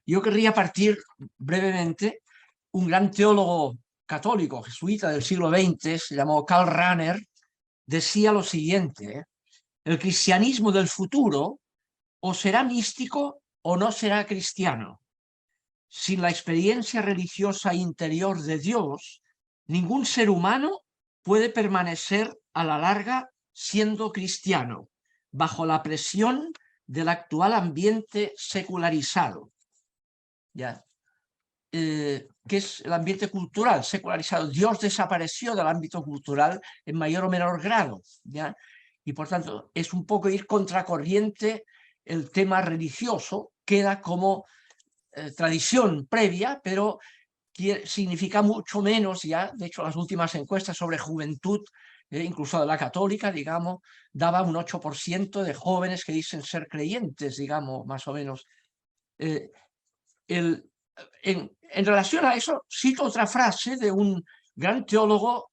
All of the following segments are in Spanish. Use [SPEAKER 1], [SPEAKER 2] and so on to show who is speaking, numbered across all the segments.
[SPEAKER 1] Yo querría partir brevemente. Un gran teólogo católico jesuita del siglo XX, se llamó Karl Rahner, decía lo siguiente: el cristianismo del futuro o será místico o no será cristiano. Sin la experiencia religiosa interior de Dios, ningún ser humano puede permanecer a la larga siendo cristiano, bajo la presión del actual ambiente secularizado. ¿Ya? Que es el ambiente cultural secularizado. Dios desapareció del ámbito cultural en mayor o menor grado, ¿ya? Y por tanto es un poco ir contracorriente. El tema religioso queda como tradición previa, pero significa mucho menos ya. De hecho, las últimas encuestas sobre juventud, incluso de la católica, digamos, daba un 8% de jóvenes que dicen ser creyentes, digamos, más o menos. En relación a eso, cito otra frase de un gran teólogo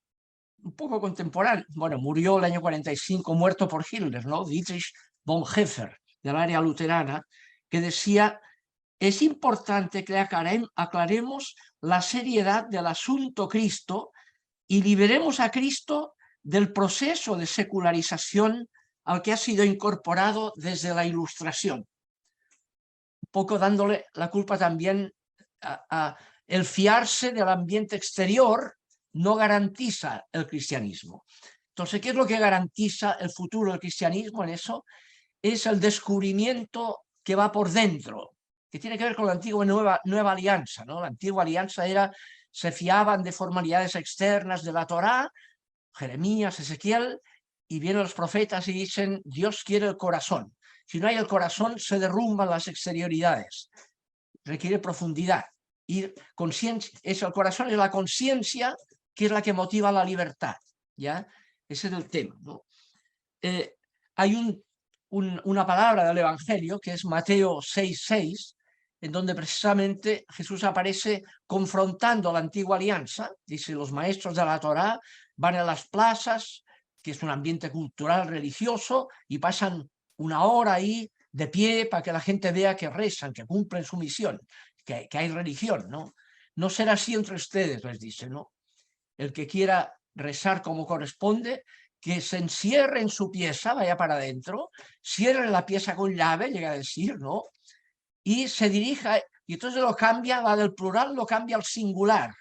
[SPEAKER 1] un poco contemporáneo. Bueno, murió el año 45, muerto por Hitler, ¿no? Dietrich Bonhoeffer, del área luterana, que decía: es importante que aclaremos la seriedad del asunto Cristo y liberemos a Cristo del proceso de secularización al que ha sido incorporado desde la Ilustración. Un poco dándole la culpa también a el fiarse del ambiente exterior no garantiza el cristianismo. Entonces, ¿qué es lo que garantiza el futuro del cristianismo en eso? Es el descubrimiento que va por dentro, que tiene que ver con la antigua y nueva alianza, ¿no? La antigua alianza se fiaban de formalidades externas de la Torá, Jeremías, Ezequiel, y vienen los profetas y dicen: Dios quiere el corazón. Si no hay el corazón, se derrumban las exterioridades. Requiere profundidad. Y el corazón es la conciencia, que es la que motiva la libertad, ¿ya? Ese es el tema, ¿no? Hay una palabra del Evangelio, que es Mateo 6:6, en donde precisamente Jesús aparece confrontando la antigua alianza. Dice: los maestros de la Torá van a las plazas, que es un ambiente cultural religioso, y pasan una hora ahí de pie para que la gente vea que rezan, que cumplen su misión, que hay religión, ¿no? No será así entre ustedes, les dice, ¿no? El que quiera rezar como corresponde, que se encierre en su pieza, vaya para adentro, cierre la pieza con llave, llega a decir, ¿no? Y se dirija, y entonces lo cambia, va del plural, lo cambia al singular,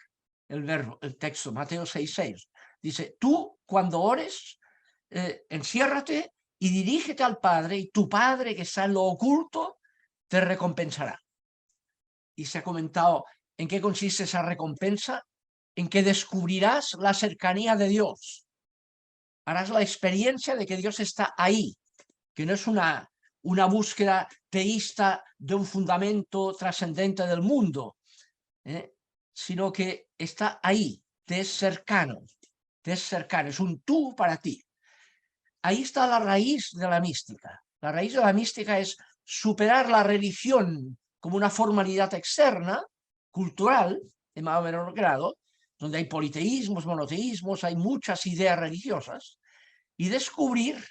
[SPEAKER 1] el verbo, el texto, Mateo 6:6. Dice: tú, cuando ores, enciérrate y dirígete al Padre, y tu Padre que está en lo oculto te recompensará. Y se ha comentado en qué consiste esa recompensa: en que descubrirás la cercanía de Dios. Harás la experiencia de que Dios está ahí, que no es una búsqueda teísta de un fundamento trascendente del mundo, sino que está ahí, te es cercano, es un tú para ti. Ahí está la raíz de la mística. La raíz de la mística es superar la religión como una formalidad externa, cultural, de más o menor grado, donde hay politeísmos, monoteísmos, hay muchas ideas religiosas, y descubrir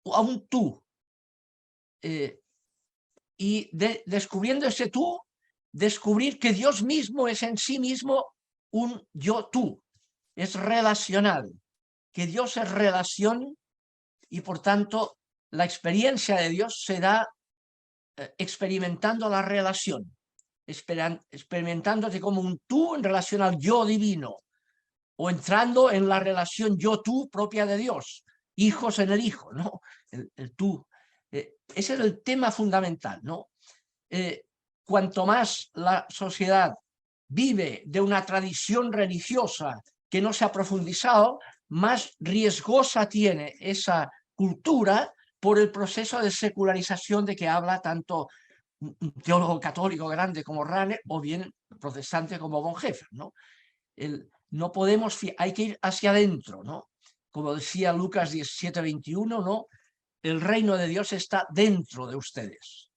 [SPEAKER 1] a un tú. Y descubriendo ese tú, descubrir que Dios mismo es en sí mismo un yo-tú, es relacional, que Dios es relación, y por tanto la experiencia de Dios se da experimentando la relación, experimentándote como un tú en relación al yo divino, o entrando en la relación yo-tú propia de Dios, hijos en el hijo, ¿no? El tú. Ese es el tema fundamental, ¿no? Cuanto más la sociedad vive de una tradición religiosa que no se ha profundizado, más riesgosa tiene esa cultura por el proceso de secularización de que habla tanto un teólogo católico grande como Rahner, o bien protestante como Bonhoeffer, ¿no? No podemos, hay que ir hacia adentro, ¿no? Como decía Lucas 17:21, ¿no? El reino de Dios está dentro de ustedes.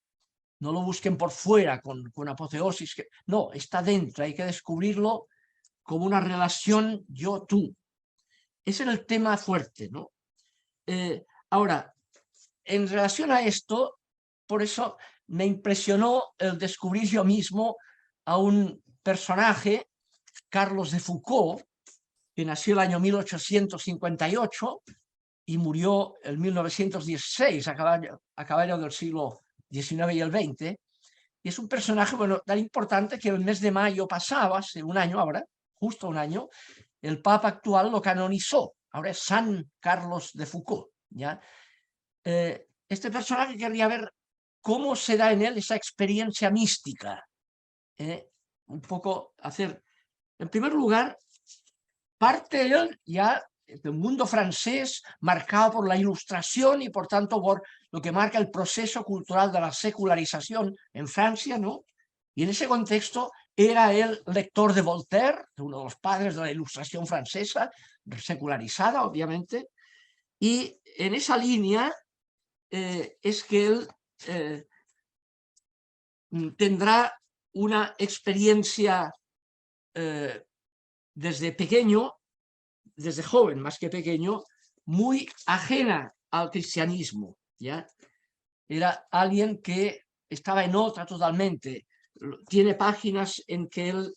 [SPEAKER 1] No lo busquen por fuera con apoteosis. No, está dentro, hay que descubrirlo como una relación yo-tú. Ese es el tema fuerte, ¿no? Ahora, en relación a esto, por eso me impresionó el descubrir yo mismo a un personaje, Carlos de Foucault, que nació el año 1858 y murió en 1916, a caballo del siglo XIX y el XX. Y es un personaje, bueno, tan importante que el mes de mayo pasado, hace un año ahora, justo un año, el Papa actual lo canonizó. Ahora es San Carlos de Foucault, ¿ya? Este personaje querría ver cómo se da en él esa experiencia mística. Un poco hacer, en primer lugar, parte él ya de un mundo francés marcado por la Ilustración y por tanto por lo que marca el proceso cultural de la secularización en Francia, ¿no? Y en ese contexto era él lector de Voltaire, uno de los padres de la Ilustración francesa, secularizada obviamente, y en esa línea es que él tendrá una experiencia desde pequeño, desde joven más que pequeño, muy ajena al cristianismo, ¿ya? Era alguien que estaba en otra totalmente. Tiene páginas en que él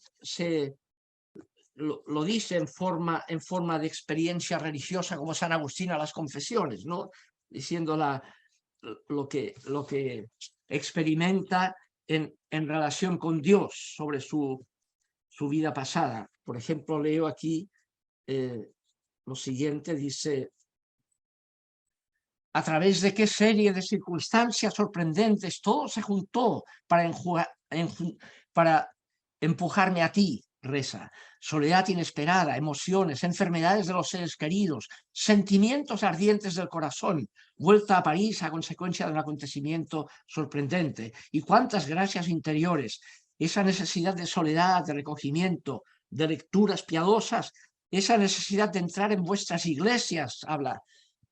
[SPEAKER 1] lo dice en forma de experiencia religiosa, como San Agustín a las confesiones, ¿no? Diciendo lo que experimenta en relación con Dios sobre su vida pasada. Por ejemplo, leo aquí lo siguiente, dice: a través de qué serie de circunstancias sorprendentes todo se juntó para empujarme a ti, reza. Soledad inesperada, emociones, enfermedades de los seres queridos, sentimientos ardientes del corazón, vuelta a París a consecuencia de un acontecimiento sorprendente. Y cuántas gracias interiores, esa necesidad de soledad, de recogimiento, de lecturas piadosas, esa necesidad de entrar en vuestras iglesias, habla.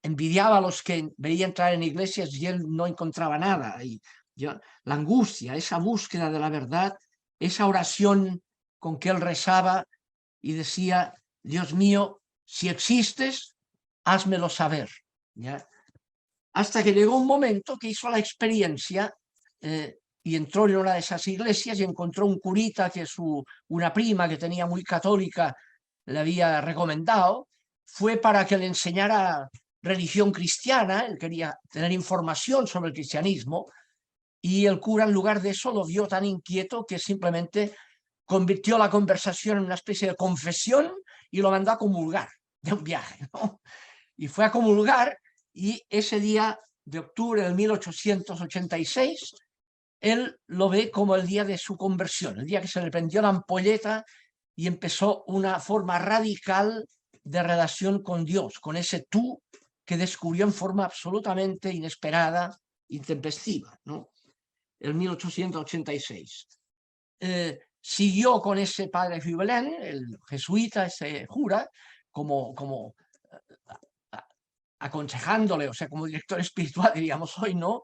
[SPEAKER 1] Envidiaba a los que veía entrar en iglesias y él no encontraba nada. Y la angustia, esa búsqueda de la verdad, esa oración con que él rezaba y decía: Dios mío, si existes, házmelo saber, ¿ya? Hasta que llegó un momento que hizo la experiencia y entró en una de esas iglesias y encontró un curita que una prima que tenía muy católica le había recomendado. Fue para que le enseñara religión cristiana, él quería tener información sobre el cristianismo, y el cura, en lugar de eso, lo vio tan inquieto que simplemente convirtió la conversación en una especie de confesión y lo mandó a comulgar de un viaje, ¿no? Y fue a comulgar, y ese día de octubre de 1886 él lo ve como el día de su conversión, el día que se le prendió la ampolleta y empezó una forma radical de relación con Dios, con ese tú que descubrió en forma absolutamente inesperada, intempestiva, ¿no? En 1886. Siguió con ese padre Fibelin, el jesuita, ese cura, como aconsejándole, o sea, como director espiritual, diríamos hoy, ¿no?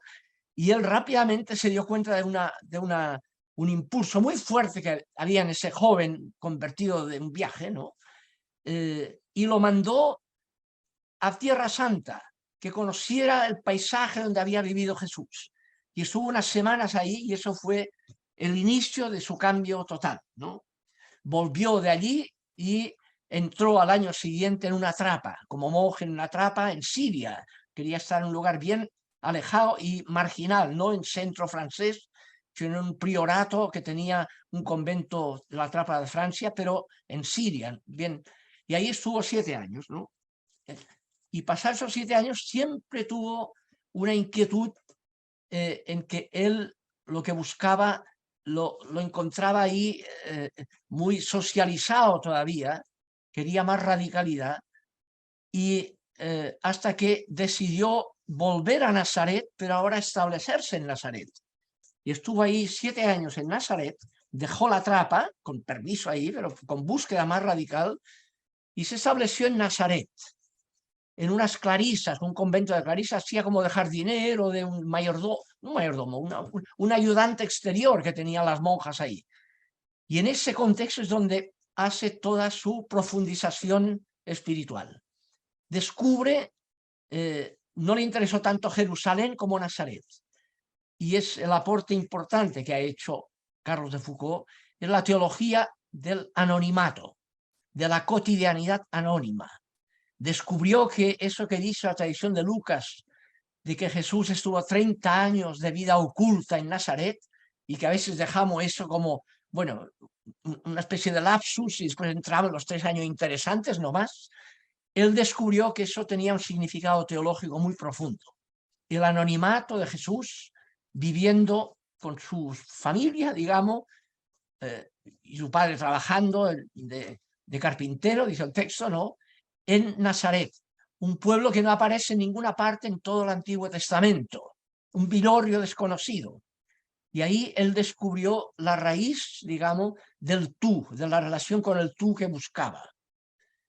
[SPEAKER 1] Y él rápidamente se dio cuenta de un impulso muy fuerte que había en ese joven convertido de un viaje, ¿no? Y lo mandó a Tierra Santa, que conociera el paisaje donde había vivido Jesús. Y estuvo unas semanas ahí y eso fue el inicio de su cambio total, ¿no? Volvió de allí y entró al año siguiente en una trapa, como monje en una trapa en Siria. Quería estar en un lugar bien alejado y marginal, no en centro francés, sino en un priorato que tenía un convento de la Trapa de Francia, pero en Siria, bien. Y ahí estuvo 7 años, ¿no? Y pasados esos 7 años siempre tuvo una inquietud en que él lo que buscaba lo encontraba ahí muy socializado todavía, quería más radicalidad, y hasta que decidió volver a Nazaret, pero ahora establecerse en Nazaret. Y estuvo ahí 7 años en Nazaret, dejó la trapa, con permiso ahí, pero con búsqueda más radical, y se estableció en Nazaret, en unas clarisas, un convento de clarisas, hacía como de jardinero, de un mayordomo, un ayudante exterior que tenían las monjas ahí. Y en ese contexto es donde hace toda su profundización espiritual. Descubre, no le interesó tanto Jerusalén como Nazaret. y es el aporte importante que ha hecho Carlos de Foucault, es la teología del anonimato, de la cotidianidad anónima. Descubrió que eso que dice la tradición de Lucas, de que Jesús estuvo 30 años de vida oculta en Nazaret, y que a veces dejamos eso como, bueno, una especie de lapsus y después entraban los 3 años interesantes nomás. Él descubrió que eso tenía un significado teológico muy profundo. El anonimato de Jesús viviendo con su familia, digamos, y su padre trabajando de carpintero, dice el texto, ¿no? En Nazaret, un pueblo que no aparece en ninguna parte en todo el Antiguo Testamento, un vilorio desconocido. Y ahí él descubrió la raíz, digamos, del tú, de la relación con el tú que buscaba.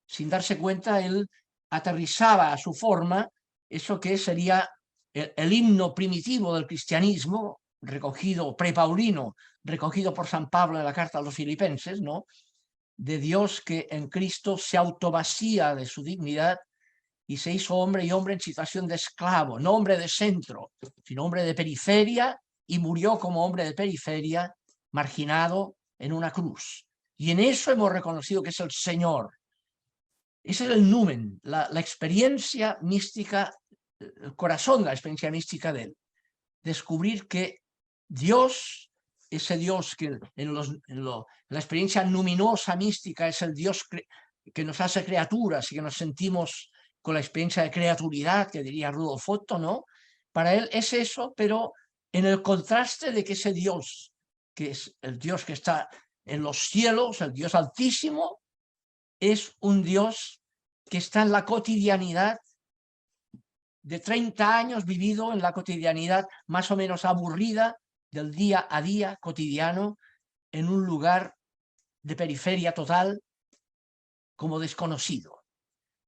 [SPEAKER 1] Sin darse cuenta, él aterrizaba a su forma eso que sería el himno primitivo del cristianismo, recogido, prepaulino, recogido por San Pablo en la carta a los filipenses, ¿no? De Dios que en Cristo se autovacía de su dignidad y se hizo hombre y hombre en situación de esclavo, no hombre de centro, sino hombre de periferia, y murió como hombre de periferia, marginado en una cruz. Y en eso hemos reconocido que es el Señor. Ese es el numen, la experiencia mística, el corazón de la experiencia mística de él. Descubrir que Dios, ese Dios que la experiencia luminosa mística es el Dios que nos hace criaturas y que nos sentimos con la experiencia de creaturidad, que diría Rudolf Otto, ¿no? Para él es eso, pero en el contraste de que ese Dios, que es el Dios que está en los cielos, el Dios altísimo, es un Dios que está en la cotidianidad de 30 años vivido en la cotidianidad más o menos aburrida del día a día cotidiano en un lugar de periferia total como desconocido.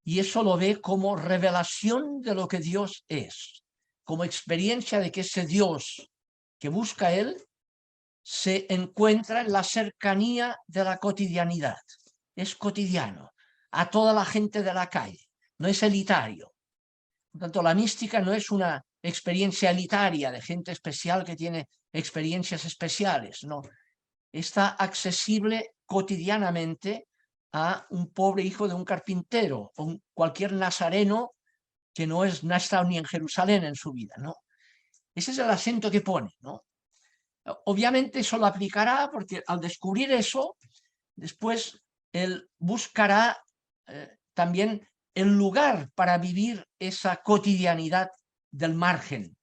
[SPEAKER 1] Y eso lo ve como revelación de lo que Dios es, como experiencia de que ese Dios que busca él se encuentra en la cercanía de la cotidianidad. Es cotidiano, a toda la gente de la calle, no es elitario. Por tanto, la mística no es una experiencia elitaria de gente especial que tiene experiencias especiales, no. Está accesible cotidianamente a un pobre hijo de un carpintero o cualquier nazareno que no ha estado ni en Jerusalén en su vida, ¿no? Ese es el acento que pone, ¿no? Obviamente eso lo aplicará porque al descubrir eso, después él buscará también el lugar para vivir esa cotidianidad del margen.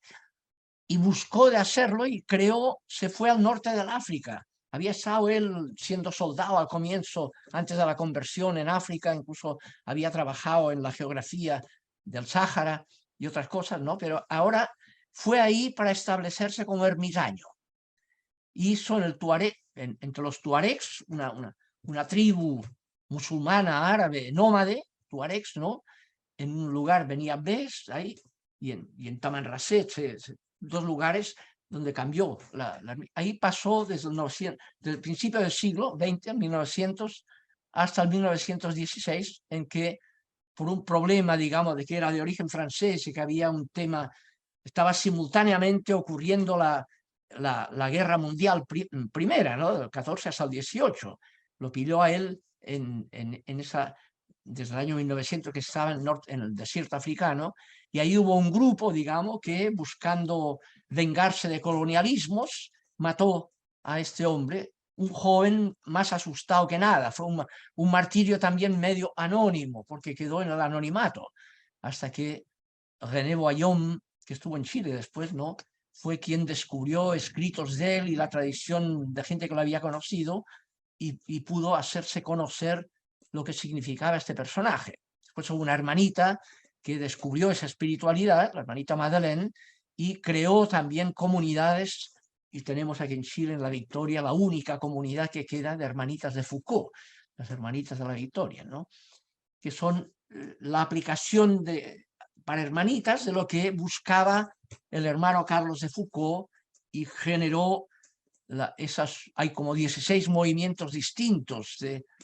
[SPEAKER 1] Y buscó de hacerlo y creó, se fue al norte del África. Había estado él siendo soldado al comienzo, antes de la conversión en África, incluso había trabajado en la geografía del Sáhara y otras cosas, ¿no? Pero ahora fue ahí para establecerse como ermitaño. Hizo en el Tuareg, entre los tuaregs, una tribu musulmana, árabe, nómade, tuaregs, ¿no? En un lugar venía Bes, ahí, y en Tamanrasset, dos lugares donde cambió. Ahí pasó desde el principio del siglo XX, 1900, hasta el 1916, en que por un problema, digamos, de que era de origen francés y que había un tema, estaba simultáneamente ocurriendo la guerra mundial primera, ¿no? Del 14 hasta el 18. Lo pilló a él en esa, desde el año 1900 que estaba en el desierto africano, y ahí hubo un grupo, digamos, que buscando vengarse de colonialismos, mató a este hombre, un joven más asustado que nada. Fue un martirio también medio anónimo, porque quedó en el anonimato, hasta que René Boillon, que estuvo en Chile después, ¿no? Fue quien descubrió escritos de él y la tradición de gente que lo había conocido, y pudo hacerse conocer lo que significaba este personaje. Después hubo una hermanita que descubrió esa espiritualidad, la hermanita Madeleine, y creó también comunidades, y tenemos aquí en Chile, en La Victoria, la única comunidad que queda de hermanitas de Foucault, las hermanitas de La Victoria, ¿no? Que son la aplicación para hermanitas de lo que buscaba el hermano Carlos de Foucault, y generó hay como 16 movimientos distintos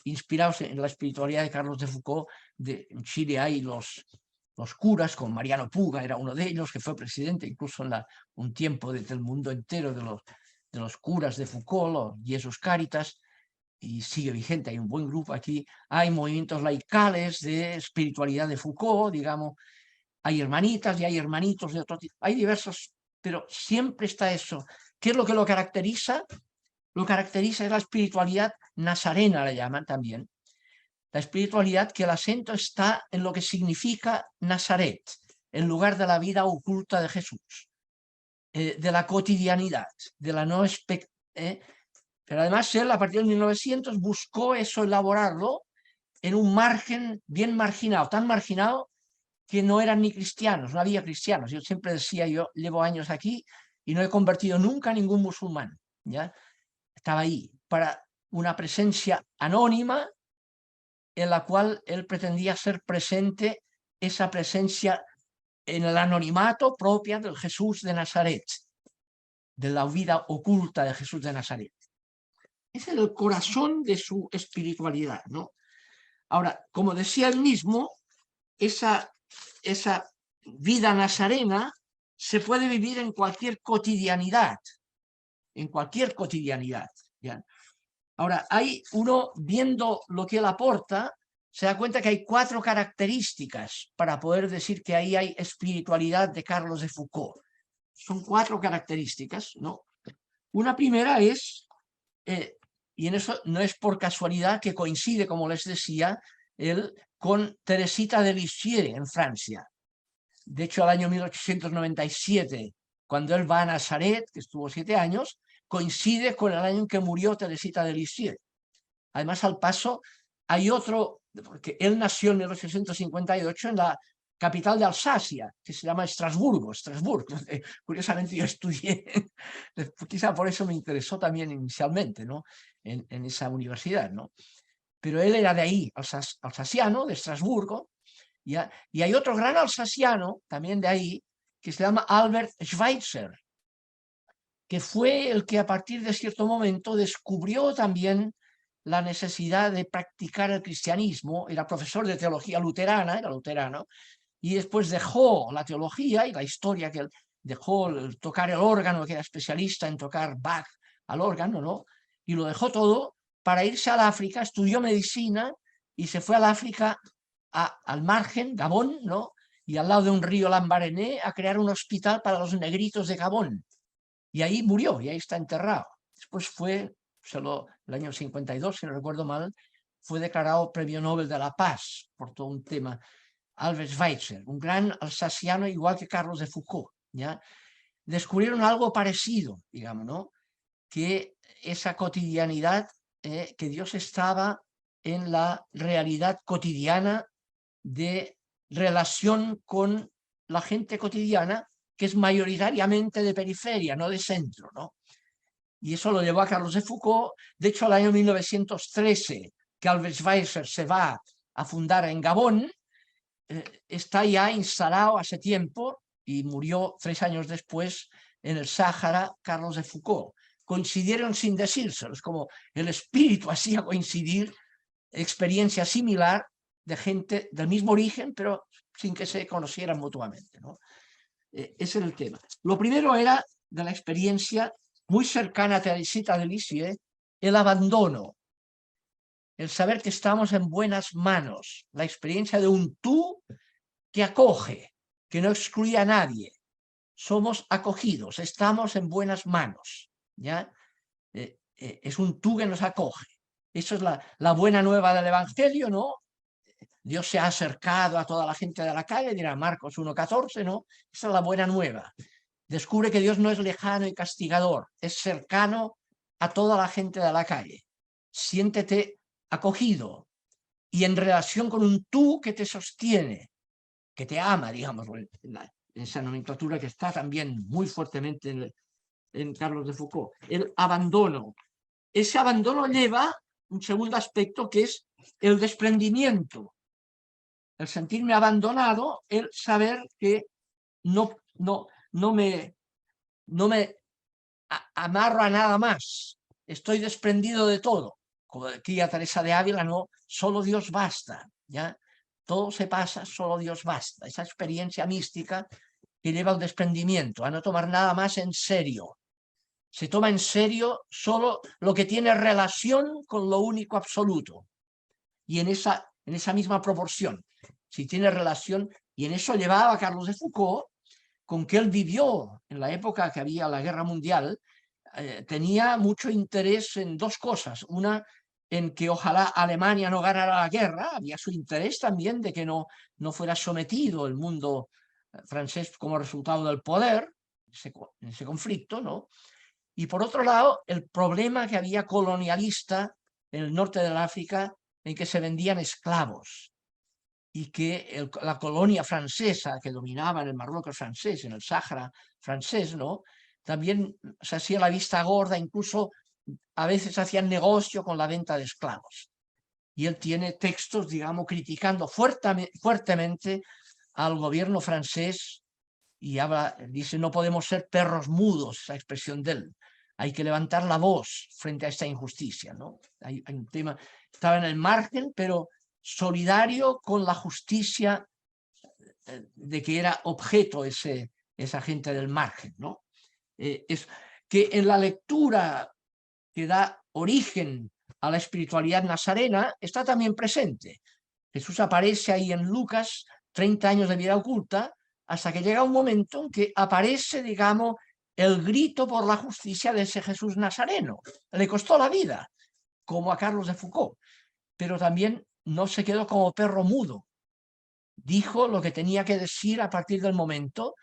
[SPEAKER 1] inspirados en la espiritualidad de Carlos de Foucault. En Chile hay los los curas, con Mariano Puga era uno de ellos, que fue presidente incluso en un tiempo del mundo entero de los curas de Foucault, los Jesus Caritas, y sigue vigente, hay un buen grupo aquí, hay movimientos laicales de espiritualidad de Foucault, digamos, hay hermanitas y hay hermanitos de otro tipo, hay diversos, pero siempre está eso. ¿Qué es lo que lo caracteriza? Lo caracteriza es la espiritualidad nazarena, la llaman también, la espiritualidad que el acento está en lo que significa Nazaret, el lugar de la vida oculta de Jesús, de la cotidianidad, de la no pero además él a partir de 1900 buscó eso, elaborarlo en un margen bien marginado, tan marginado que no eran ni cristianos, no había cristianos. Yo siempre decía, yo llevo años aquí y no he convertido nunca a ningún musulmán, ¿ya? Estaba ahí para una presencia anónima en la cual él pretendía ser presente, esa presencia en el anonimato propia del Jesús de Nazaret, de la vida oculta de Jesús de Nazaret. Ese es el corazón de su espiritualidad, ¿no? Ahora, como decía él mismo, esa vida nazarena se puede vivir en cualquier cotidianidad, en cualquier cotidianidad, ¿ya? Ahora, hay uno, viendo lo que él aporta, se da cuenta que hay 4 características para poder decir que ahí hay espiritualidad de Carlos de Foucault. Son 4 características, ¿no? Una primera es, y en eso no es por casualidad que coincide, como les decía, él con Teresita de Lisieux en Francia. De hecho, al año 1897, cuando él va a Nazaret, que estuvo 7 años, coincide con el año en que murió Teresita de Lisieux. Además, al paso, hay otro, porque él nació en 1858 en la capital de Alsacia, que se llama Estrasburgo. Curiosamente yo estudié, quizá por eso me interesó también inicialmente, ¿no? En esa universidad, ¿no? Pero él era de ahí, alsaciano, de Estrasburgo, ¿ya? Y hay otro gran alsaciano, también de ahí, que se llama Albert Schweitzer, que fue el que a partir de cierto momento descubrió también la necesidad de practicar el cristianismo. Era profesor de teología luterana, era luterano, y después dejó la teología y la historia, que él dejó tocar el órgano, que era especialista en tocar Bach al órgano, ¿no? Y lo dejó todo para irse al África, estudió medicina y se fue al África, al margen, Gabón, ¿no? Y al lado de un río Lambaréné, a crear un hospital para los negritos de Gabón. Y ahí murió, y ahí está enterrado. Después fue, el año 52, si no recuerdo mal, fue declarado Premio Nobel de la Paz por todo un tema. Albert Schweitzer, un gran alsaciano igual que Carlos de Foucault, ¿ya? Descubrieron algo parecido, digamos, ¿no? Que esa cotidianidad, que Dios estaba en la realidad cotidiana de relación con la gente cotidiana, que es mayoritariamente de periferia, no de centro, ¿no? Y eso lo llevó a Carlos de Foucault. De hecho, al año 1913, que Albert Schweitzer se va a fundar en Gabón, está ya instalado hace tiempo y murió 3 años después en el Sáhara Carlos de Foucault. Coincidieron sin decírselo, es como el espíritu hacía coincidir experiencia similar de gente del mismo origen, pero sin que se conocieran mutuamente, ¿no? Ese era el tema. Lo primero era de la experiencia muy cercana a Teresita de Lisieux, el abandono, el saber que estamos en buenas manos, la experiencia de un tú que acoge, que no excluye a nadie. Somos acogidos, estamos en buenas manos, ¿ya? Es un tú que nos acoge. Eso es la buena nueva del Evangelio, ¿no? Dios se ha acercado a toda la gente de la calle, dirá Marcos 1:14, ¿no? Esa es la buena nueva. Descubre que Dios no es lejano y castigador, es cercano a toda la gente de la calle. Siéntete acogido y en relación con un tú que te sostiene, que te ama, digamos, en esa nomenclatura que está también muy fuertemente en Carlos de Foucault. El abandono. Ese abandono lleva un segundo aspecto, que es el desprendimiento. El sentirme abandonado, el saber que no me amarro a nada más, estoy desprendido de todo. Como decía Teresa de Ávila, no, solo Dios basta, ¿ya? todo se pasa, solo Dios basta. Esa experiencia mística que lleva al desprendimiento, a no tomar nada más en serio. Se toma en serio solo lo que tiene relación con lo único absoluto. Y en esa misma proporción, si tiene relación, y en eso llevaba a Carlos de Foucault, con que él vivió en la época que había la guerra mundial, tenía mucho interés en dos cosas. Una, en que ojalá Alemania no ganara la guerra, había su interés también de que no fuera sometido el mundo francés como resultado del poder, en ese conflicto, ¿no? Y por otro lado, el problema que había colonialista en el norte del África, en que se vendían esclavos y que la colonia francesa que dominaba en el Marruecos francés, en el Sáhara francés, ¿no? También se hacía la vista gorda, incluso a veces hacían negocio con la venta de esclavos. Y él tiene textos, digamos, criticando fuertemente al gobierno francés y dice, no podemos ser perros mudos, esa expresión de él. Hay que levantar la voz frente a esta injusticia, ¿no? Hay un tema, estaba en el margen, pero solidario con la justicia de que era objeto esa gente del margen, ¿no? Es que en la lectura que da origen a la espiritualidad nazarena está también presente. Jesús aparece ahí en Lucas, 30 años de vida oculta, hasta que llega un momento en que aparece, digamos, el grito por la justicia de ese Jesús nazareno. Le costó la vida, como a Carlos de Foucault, pero también no se quedó como perro mudo. Dijo lo que tenía que decir a partir del momento,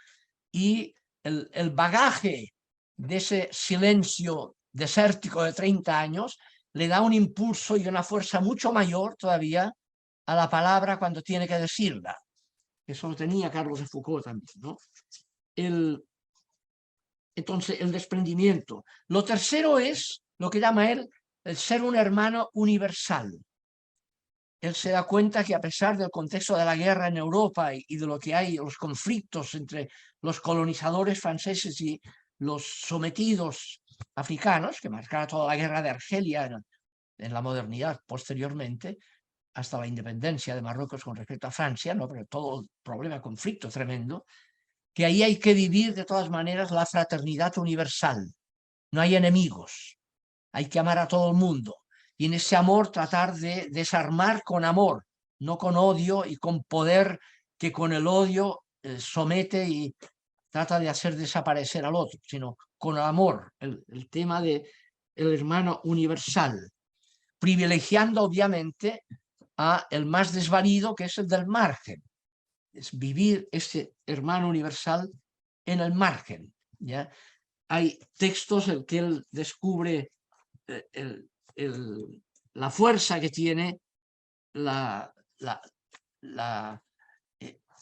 [SPEAKER 1] y el bagaje de ese silencio desértico de 30 años le da un impulso y una fuerza mucho mayor todavía a la palabra cuando tiene que decirla. Eso lo tenía Carlos de Foucault también, ¿no? Entonces, el desprendimiento. Lo tercero es lo que llama él el ser un hermano universal. Él se da cuenta que a pesar del contexto de la guerra en Europa y de lo que hay, los conflictos entre los colonizadores franceses y los sometidos africanos, que marcara toda la guerra de Argelia en la modernidad posteriormente, hasta la independencia de Marruecos con respecto a Francia, ¿no? Pero todo el problema, conflicto tremendo, que ahí hay que vivir de todas maneras la fraternidad universal. No hay enemigos, hay que amar a todo el mundo. Y en ese amor tratar de desarmar con amor, no con odio y con poder que con el odio somete y trata de hacer desaparecer al otro, sino con amor, el tema del hermano universal, privilegiando obviamente a el más desvalido, que es el del margen. Es vivir ese hermano universal en el margen, ¿ya? Hay textos en que él descubre la fuerza que tiene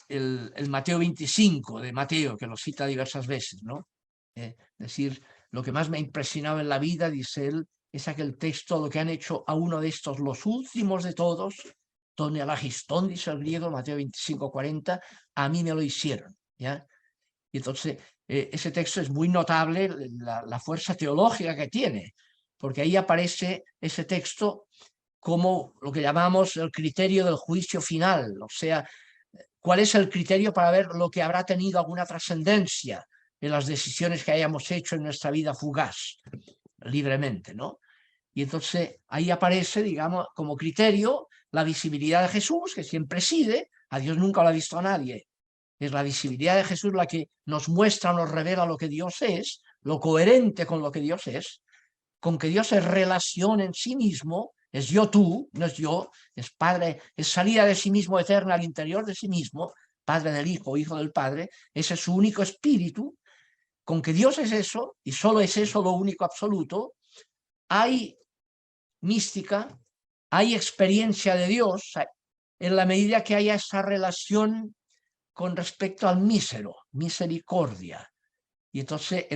[SPEAKER 1] el Mateo 25 de Mateo, que lo cita diversas veces, ¿no? Es decir, lo que más me ha impresionado en la vida, dice él, es aquel texto, lo que han hecho a uno de estos, los últimos de todos, donde alagistón, dice el griego, Mateo 25, 40, a mí me lo hicieron, ¿ya? Y entonces, ese texto es muy notable, la fuerza teológica que tiene, porque ahí aparece ese texto como lo que llamamos el criterio del juicio final, o sea, cuál es el criterio para ver lo que habrá tenido alguna trascendencia en las decisiones que hayamos hecho en nuestra vida fugaz, libremente, ¿no? Y entonces ahí aparece, digamos, como criterio la visibilidad de Jesús, que siempre preside, a Dios nunca lo ha visto a nadie. Es la visibilidad de Jesús la que nos muestra, nos revela lo que Dios es, lo coherente con lo que Dios es, con que Dios es relación en sí mismo, es yo-tú, no es yo, es Padre, es salida de sí mismo eterna al interior de sí mismo, Padre del Hijo, Hijo del Padre, ese es su único espíritu, con que Dios es eso, y solo es eso lo único absoluto, hay mística, hay experiencia de Dios, en la medida que haya esa relación con respecto al mísero, misericordia. Y entonces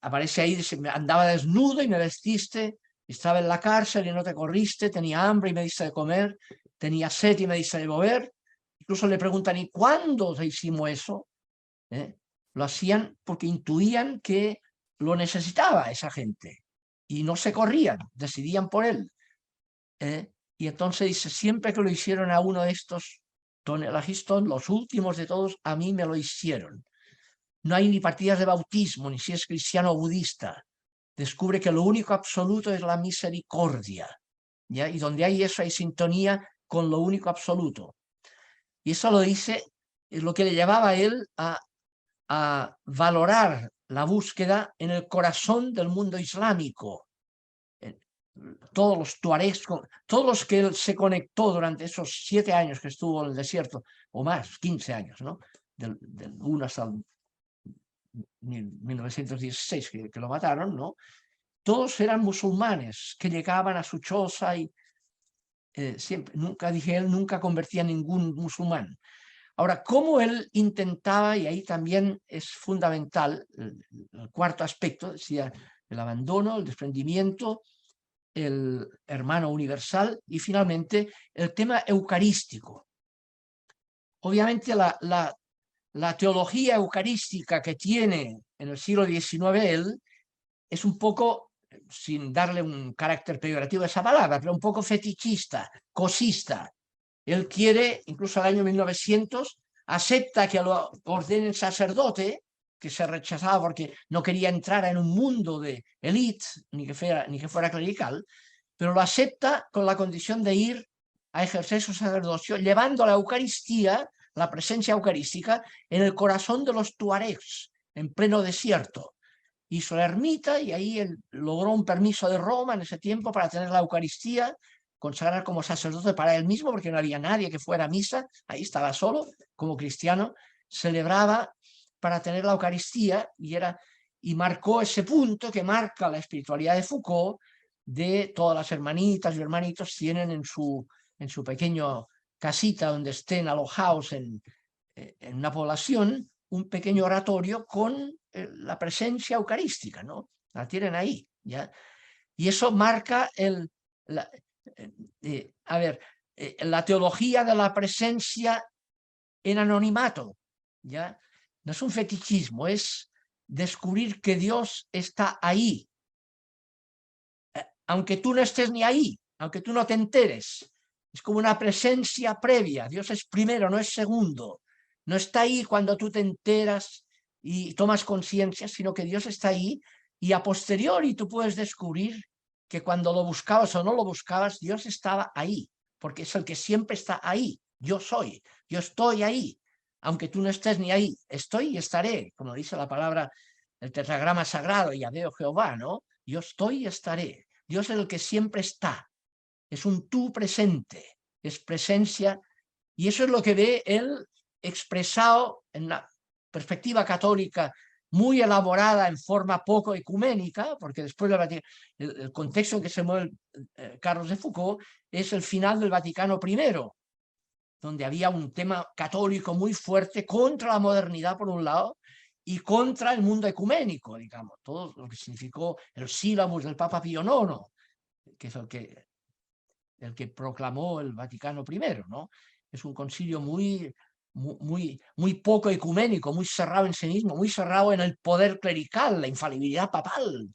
[SPEAKER 1] aparece ahí, dice, andaba desnudo y me vestiste, estaba en la cárcel y no te corriste, tenía hambre y me diste de comer, tenía sed y me diste de beber. Incluso le preguntan, ¿y cuándo te hicimos eso? Lo hacían porque intuían que lo necesitaba esa gente y no se corrían, decidían por él. Y entonces dice, siempre que lo hicieron a uno de estos tonelagistón, los últimos de todos, a mí me lo hicieron. No hay ni partidas de bautismo, ni si es cristiano o budista. Descubre que lo único absoluto es la misericordia, ¿ya? Y donde hay eso hay sintonía con lo único absoluto. Y eso lo dice, es lo que le llevaba a él a valorar la búsqueda en el corazón del mundo islámico. Todos los tuaregs, todos los que él se conectó durante esos 7 años que estuvo en el desierto, o más, 15 años, ¿no? Del 1 hasta el 1916 que lo mataron, ¿no? Todos eran musulmanes que llegaban a su choza y siempre, nunca convertía a ningún musulmán. Ahora, cómo él intentaba, y ahí también es fundamental el cuarto aspecto, decía, el abandono, el desprendimiento, el hermano universal y finalmente el tema eucarístico. Obviamente la teología eucarística que tiene en el siglo XIX él es un poco, sin darle un carácter peyorativo a esa palabra, pero un poco fetichista, cosista. Él quiere, incluso al año 1900, acepta que lo ordenen sacerdote, que se rechazaba porque no quería entrar en un mundo de élite, ni que fuera clerical, pero lo acepta con la condición de ir a ejercer su sacerdocio, llevando la Eucaristía, la presencia eucarística, en el corazón de los tuaregs, en pleno desierto. Hizo la ermita y ahí él logró un permiso de Roma en ese tiempo para tener la Eucaristía, consagrar como sacerdote para él mismo, porque no había nadie que fuera a misa, ahí estaba solo, como cristiano, celebraba para tener la Eucaristía y marcó ese punto que marca la espiritualidad de Foucault, de todas las hermanitas y hermanitos tienen en su pequeño casita donde estén alojados en una población, un pequeño oratorio con la presencia eucarística, ¿no? La tienen ahí, ¿ya? Y eso marca la teología de la presencia en anonimato, ¿ya? No es un fetichismo, es descubrir que Dios está ahí, aunque tú no estés ni ahí, aunque tú no te enteres. Es como una presencia previa. Dios es primero, no es segundo. No está ahí cuando tú te enteras y tomas conciencia, sino que Dios está ahí y a posteriori tú puedes descubrir que cuando lo buscabas o no lo buscabas, Dios estaba ahí, porque es el que siempre está ahí. Yo soy, yo estoy ahí, aunque tú no estés ni ahí, estoy y estaré, como dice la palabra, el tetragrama sagrado, Yahvé o Jehová, ¿no? Yo estoy y estaré. Dios es el que siempre está, es un tú presente, es presencia, y eso es lo que ve él expresado en la perspectiva católica muy elaborada en forma poco ecuménica, porque después el contexto en que se mueve Carlos de Foucault es el final del Vaticano I, donde había un tema católico muy fuerte contra la modernidad por un lado y contra el mundo ecuménico, digamos, todo lo que significó el sílabus del Papa Pío IX, que es el que proclamó el Vaticano I, ¿no? Es un concilio muy poco ecuménico, muy cerrado en sí mismo, muy cerrado en el poder clerical, la infalibilidad papal.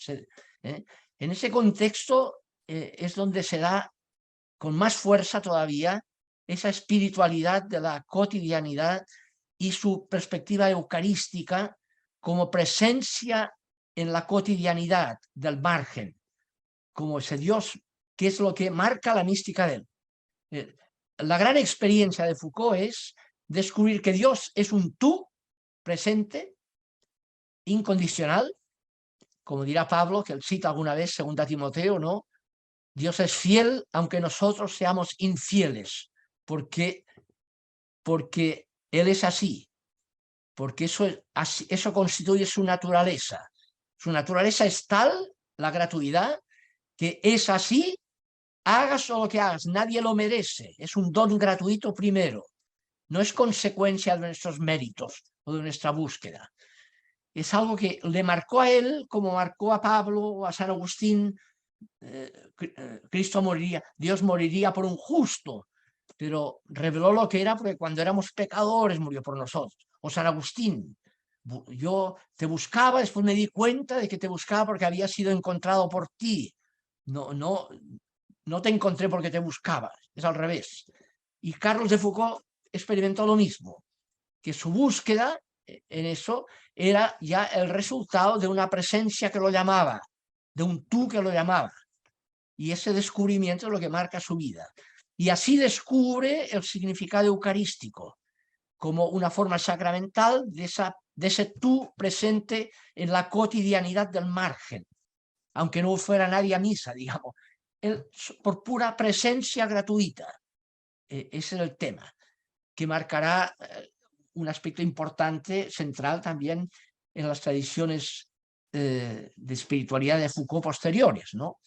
[SPEAKER 1] En ese contexto es donde se da con más fuerza todavía esa espiritualidad de la cotidianidad y su perspectiva eucarística como presencia en la cotidianidad del margen, como ese Dios que es lo que marca la mística de él. La gran experiencia de Foucault es descubrir que Dios es un tú presente, incondicional, como dirá Pablo, que él cita alguna vez, 2 Timoteo, ¿no? Dios es fiel aunque nosotros seamos infieles, porque Él es así, porque eso constituye su naturaleza. Su naturaleza es tal, la gratuidad, que es así, hagas lo que hagas, nadie lo merece, es un don gratuito primero, no es consecuencia de nuestros méritos o de nuestra búsqueda. Es algo que le marcó a él como marcó a Pablo o a San Agustín. Cristo moriría, Dios moriría por un justo, pero reveló lo que era porque cuando éramos pecadores murió por nosotros. O San Agustín, yo te buscaba, después me di cuenta de que te buscaba porque había sido encontrado por ti. No no te encontré porque te buscaba, es al revés. Y Carlos de Foucault experimentó lo mismo, que su búsqueda en eso era ya el resultado de una presencia que lo llamaba, de un tú que lo llamaba. Y ese descubrimiento es lo que marca su vida. Y así descubre el significado eucarístico como una forma sacramental de ese tú presente en la cotidianidad del margen, aunque no fuera nadie a misa, digamos, él, por pura presencia gratuita. Ese es el tema, que marcará un aspecto importante, central también en las tradiciones de espiritualidad de Foucault posteriores, ¿no?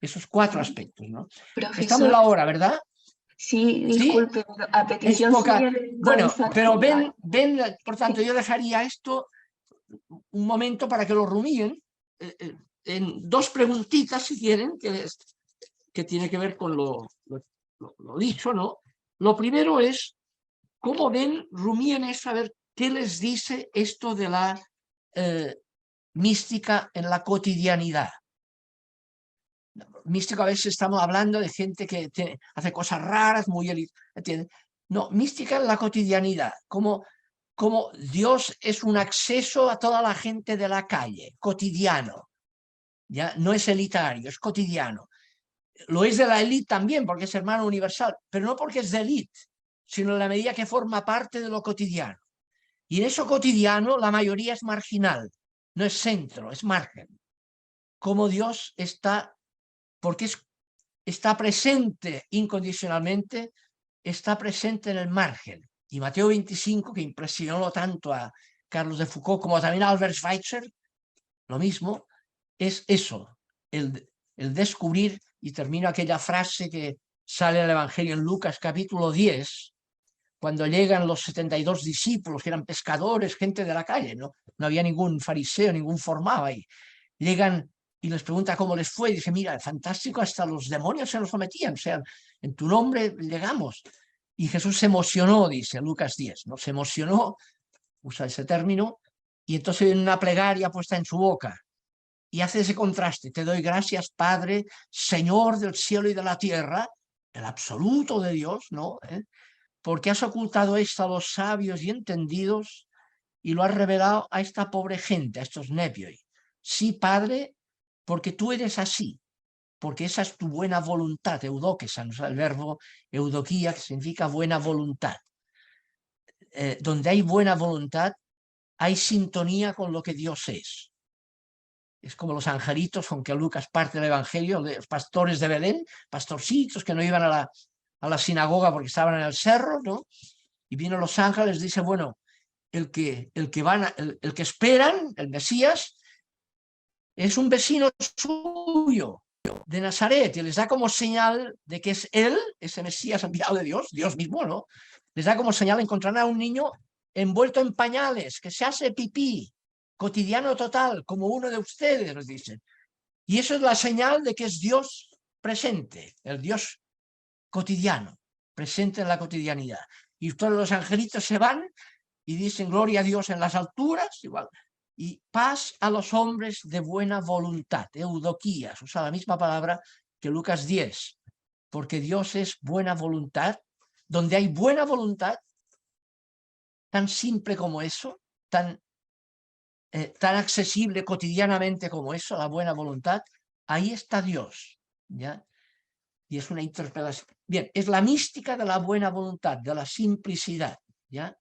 [SPEAKER 1] Esos 4 aspectos, ¿no? Estamos en
[SPEAKER 2] Profesor,
[SPEAKER 1] la hora, ¿verdad?
[SPEAKER 2] sí,
[SPEAKER 1] Sí,
[SPEAKER 2] disculpe, pero a
[SPEAKER 1] es
[SPEAKER 2] petición
[SPEAKER 1] poca.
[SPEAKER 2] suya de
[SPEAKER 1] Bueno, pero
[SPEAKER 2] improvisar.
[SPEAKER 1] por tanto,
[SPEAKER 2] Sí.
[SPEAKER 1] yo dejaría esto un momento para que lo rumíen en 2 preguntitas, si quieren, que tiene que ver con lo dicho, ¿no? Lo primero es, ¿cómo ven, rumíen eso, a ver qué les dice esto de la mística en la cotidianidad? Místico, a veces estamos hablando de gente que hace cosas raras, muy... ¿entiendes? No, mística en la cotidianidad, como Dios es un acceso a toda la gente de la calle, cotidiano, ¿ya? No es elitario, es cotidiano. Lo es de la élite también, porque es hermano universal, pero no porque es de élite, sino en la medida que forma parte de lo cotidiano. Y en eso cotidiano la mayoría es marginal, no es centro, es margen. Como Dios está, porque está presente incondicionalmente, está presente en el margen. Y Mateo 25, que impresionó tanto a Carlos de Foucault como también a Albert Schweitzer, lo mismo, es eso, el descubrir, y termino aquella frase que sale en el Evangelio en Lucas capítulo 10, cuando llegan los 72 discípulos, que eran pescadores, gente de la calle, no había ningún fariseo, ningún formado ahí. Llegan y les pregunta cómo les fue, y dice, mira, fantástico, hasta los demonios se nos sometían, o sea, en tu nombre llegamos. Y Jesús se emocionó, dice Lucas 10, ¿no? Se emocionó, usa ese término, y entonces viene una plegaria puesta en su boca, y hace ese contraste, te doy gracias, Padre, Señor del cielo y de la tierra, el absoluto de Dios, ¿no? Porque has ocultado esto a los sabios y entendidos y lo has revelado a esta pobre gente, a estos nepioi. Sí, Padre, porque tú eres así, porque esa es tu buena voluntad, eudoquesan, o sea, el verbo eudoquía, que significa buena voluntad. Donde hay buena voluntad, hay sintonía con lo que Dios es. Es como los angelitos con que Lucas parte del Evangelio, los pastores de Belén, pastorcitos que no iban a la sinagoga porque estaban en el cerro, ¿no? Y vienen los ángeles, dice, bueno, el que esperan, el Mesías, es un vecino suyo de Nazaret, y les da como señal de que es él, ese Mesías enviado de Dios, Dios mismo, ¿no? Les da como señal encontrar a un niño envuelto en pañales, que se hace pipí, cotidiano total, como uno de ustedes, les dicen. Y eso es la señal de que es Dios presente, el Dios cotidiano, presente en la cotidianidad. Y todos los angelitos se van y dicen gloria a Dios en las alturas, igual, y paz a los hombres de buena voluntad, eudoquías, usa la misma palabra que Lucas 10, porque Dios es buena voluntad. Donde hay buena voluntad, tan simple como eso, tan accesible cotidianamente como eso, la buena voluntad, ahí está Dios, ¿ya? Y es una interpelación. Bien, es la mística de la buena voluntad, de la simplicidad, ¿ya?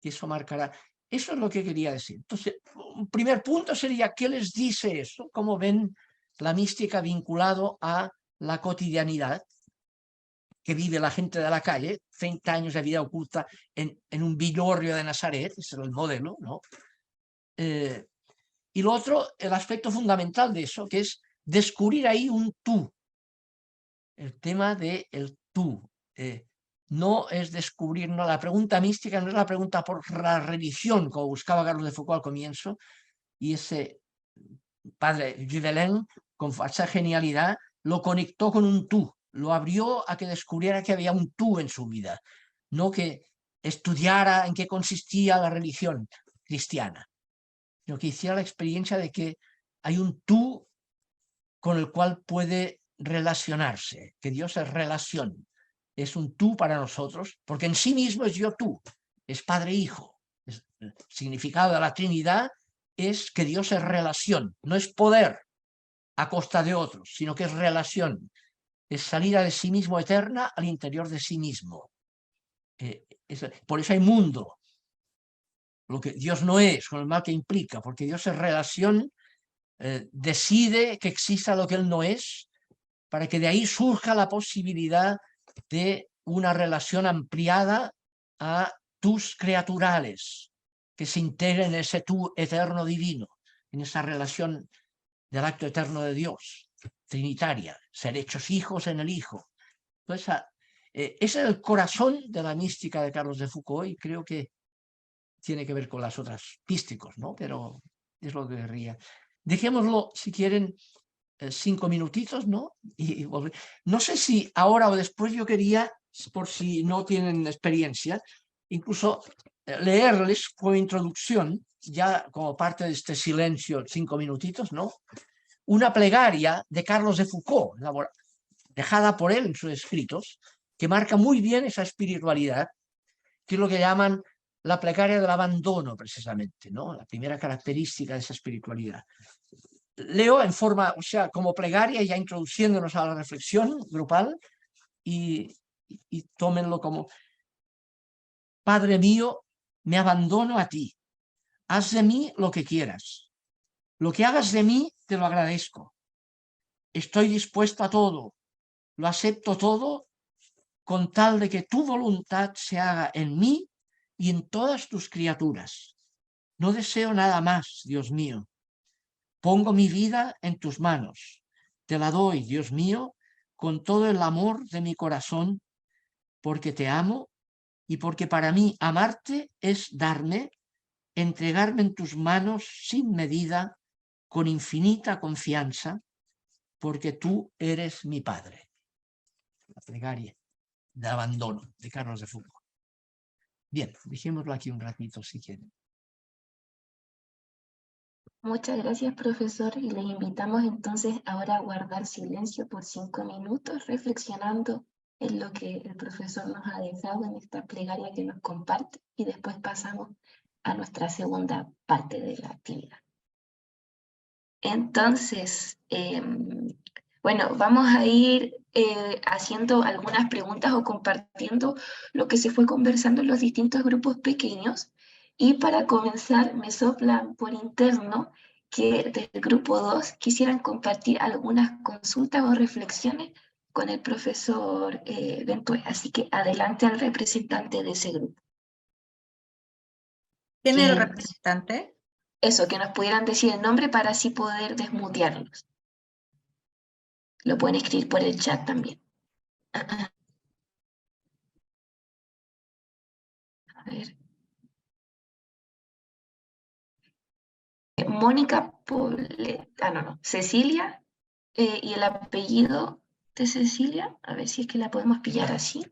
[SPEAKER 1] Y eso marcará. Eso es lo que quería decir. Entonces, un primer punto sería, ¿qué les dice eso? ¿Cómo ven la mística vinculado a la cotidianidad que vive la gente de la calle? 30 años de vida oculta en un villorrio de Nazaret, ese es el modelo, ¿no? Y lo otro, el aspecto fundamental de eso, que es descubrir ahí un tú. El tema del tú. No es descubrir, no, la pregunta mística no es la pregunta por la religión, como buscaba Carlos de Foucault al comienzo, y ese padre Gibelin, con falsa genialidad, lo conectó con un tú, lo abrió a que descubriera que había un tú en su vida, no que estudiara en qué consistía la religión cristiana, sino que hiciera la experiencia de que hay un tú con el cual puede relacionarse, que Dios es relación, es un tú para nosotros, porque en sí mismo es yo tú, es Padre e Hijo. El significado de la Trinidad es que Dios es relación, no es poder a costa de otros, sino que es relación, es salida de sí mismo eterna al interior de sí mismo. Por eso hay mundo, lo que Dios no es, con el mal que implica, porque Dios es relación, decide que exista lo que Él no es, para que de ahí surja la posibilidad de una relación ampliada a tus criaturales, que se integren en ese tú eterno divino, en esa relación del acto eterno de Dios, trinitaria, ser hechos hijos en el Hijo. Entonces, ese es el corazón de la mística de Carlos de Foucault, y creo que tiene que ver con las otras písticos, ¿no? Pero es lo que querría. Dejémoslo, si quieren, 5 minutitos, ¿no? Y no sé si ahora o después, yo quería, por si no tienen experiencia, incluso leerles como introducción, ya como parte de este silencio, 5 minutitos, ¿no? Una plegaria de Carlos de Foucault, dejada por él en sus escritos, que marca muy bien esa espiritualidad, que es lo que llaman la plegaria del abandono, precisamente, ¿no? La primera característica de esa espiritualidad. Leo en forma, o sea, como plegaria, ya introduciéndonos a la reflexión grupal, y tómenlo como: Padre mío, me abandono a ti. Haz de mí lo que quieras. Lo que hagas de mí, te lo agradezco. Estoy dispuesto a todo. Lo acepto todo, con tal de que tu voluntad se haga en mí y en todas tus criaturas. No deseo nada más, Dios mío. Pongo mi vida en tus manos. Te la doy, Dios mío, con todo el amor de mi corazón, porque te amo y porque para mí amarte es darme, entregarme en tus manos sin medida, con infinita confianza, porque tú eres mi Padre. La plegaria de abandono de Carlos de Foucault. Bien, dejémoslo aquí un ratito si quieren.
[SPEAKER 2] Muchas gracias, profesor, y les invitamos entonces ahora a guardar silencio por 5 minutos, reflexionando en lo que el profesor nos ha dejado en esta plegaria que nos comparte, y después pasamos a nuestra segunda parte de la actividad. Entonces, bueno, vamos a ir haciendo algunas preguntas o compartiendo lo que se fue conversando en los distintos grupos pequeños. Y para comenzar, me soplan por interno que desde el grupo 2 quisieran compartir algunas consultas o reflexiones con el profesor Bentue. Así que adelante al representante de ese grupo.
[SPEAKER 3] ¿Quién es el representante?
[SPEAKER 2] Eso, que nos pudieran decir el nombre para así poder desmutearlos. Lo pueden escribir por el chat también. A ver. Mónica no. Cecilia, y el apellido de Cecilia, a ver si es que la podemos pillar así.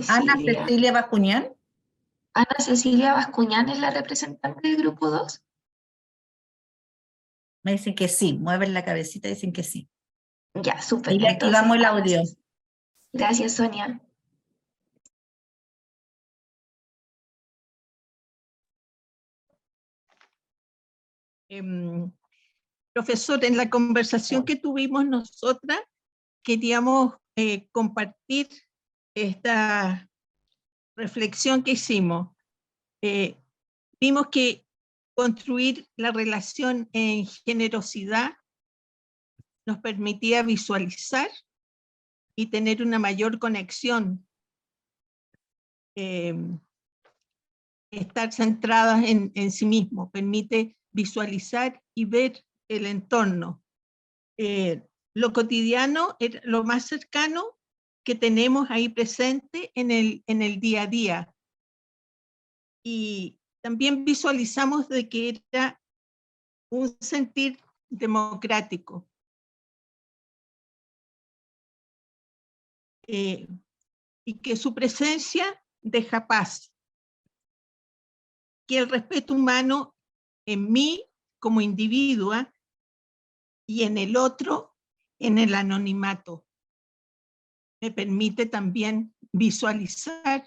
[SPEAKER 3] Ana Cecilia Bascuñán.
[SPEAKER 2] Ana Cecilia Bascuñán es la representante del grupo 2.
[SPEAKER 3] Me dicen que sí, mueven la cabecita y dicen que sí.
[SPEAKER 2] Ya, súper.
[SPEAKER 3] Y le activamos el audio.
[SPEAKER 2] Gracias, Sonia.
[SPEAKER 4] Profesor, en la conversación que tuvimos nosotras, queríamos compartir esta reflexión que hicimos. Vimos que construir la relación en generosidad nos permitía visualizar y tener una mayor conexión, estar centradas en sí mismo, permite visualizar y ver el entorno. Lo cotidiano es lo más cercano que tenemos ahí presente en el día a día. Y también visualizamos de que era un sentir democrático. Y que su presencia deja paz. Que el respeto humano en mí como individua y en el otro en el anonimato. Me permite también visualizar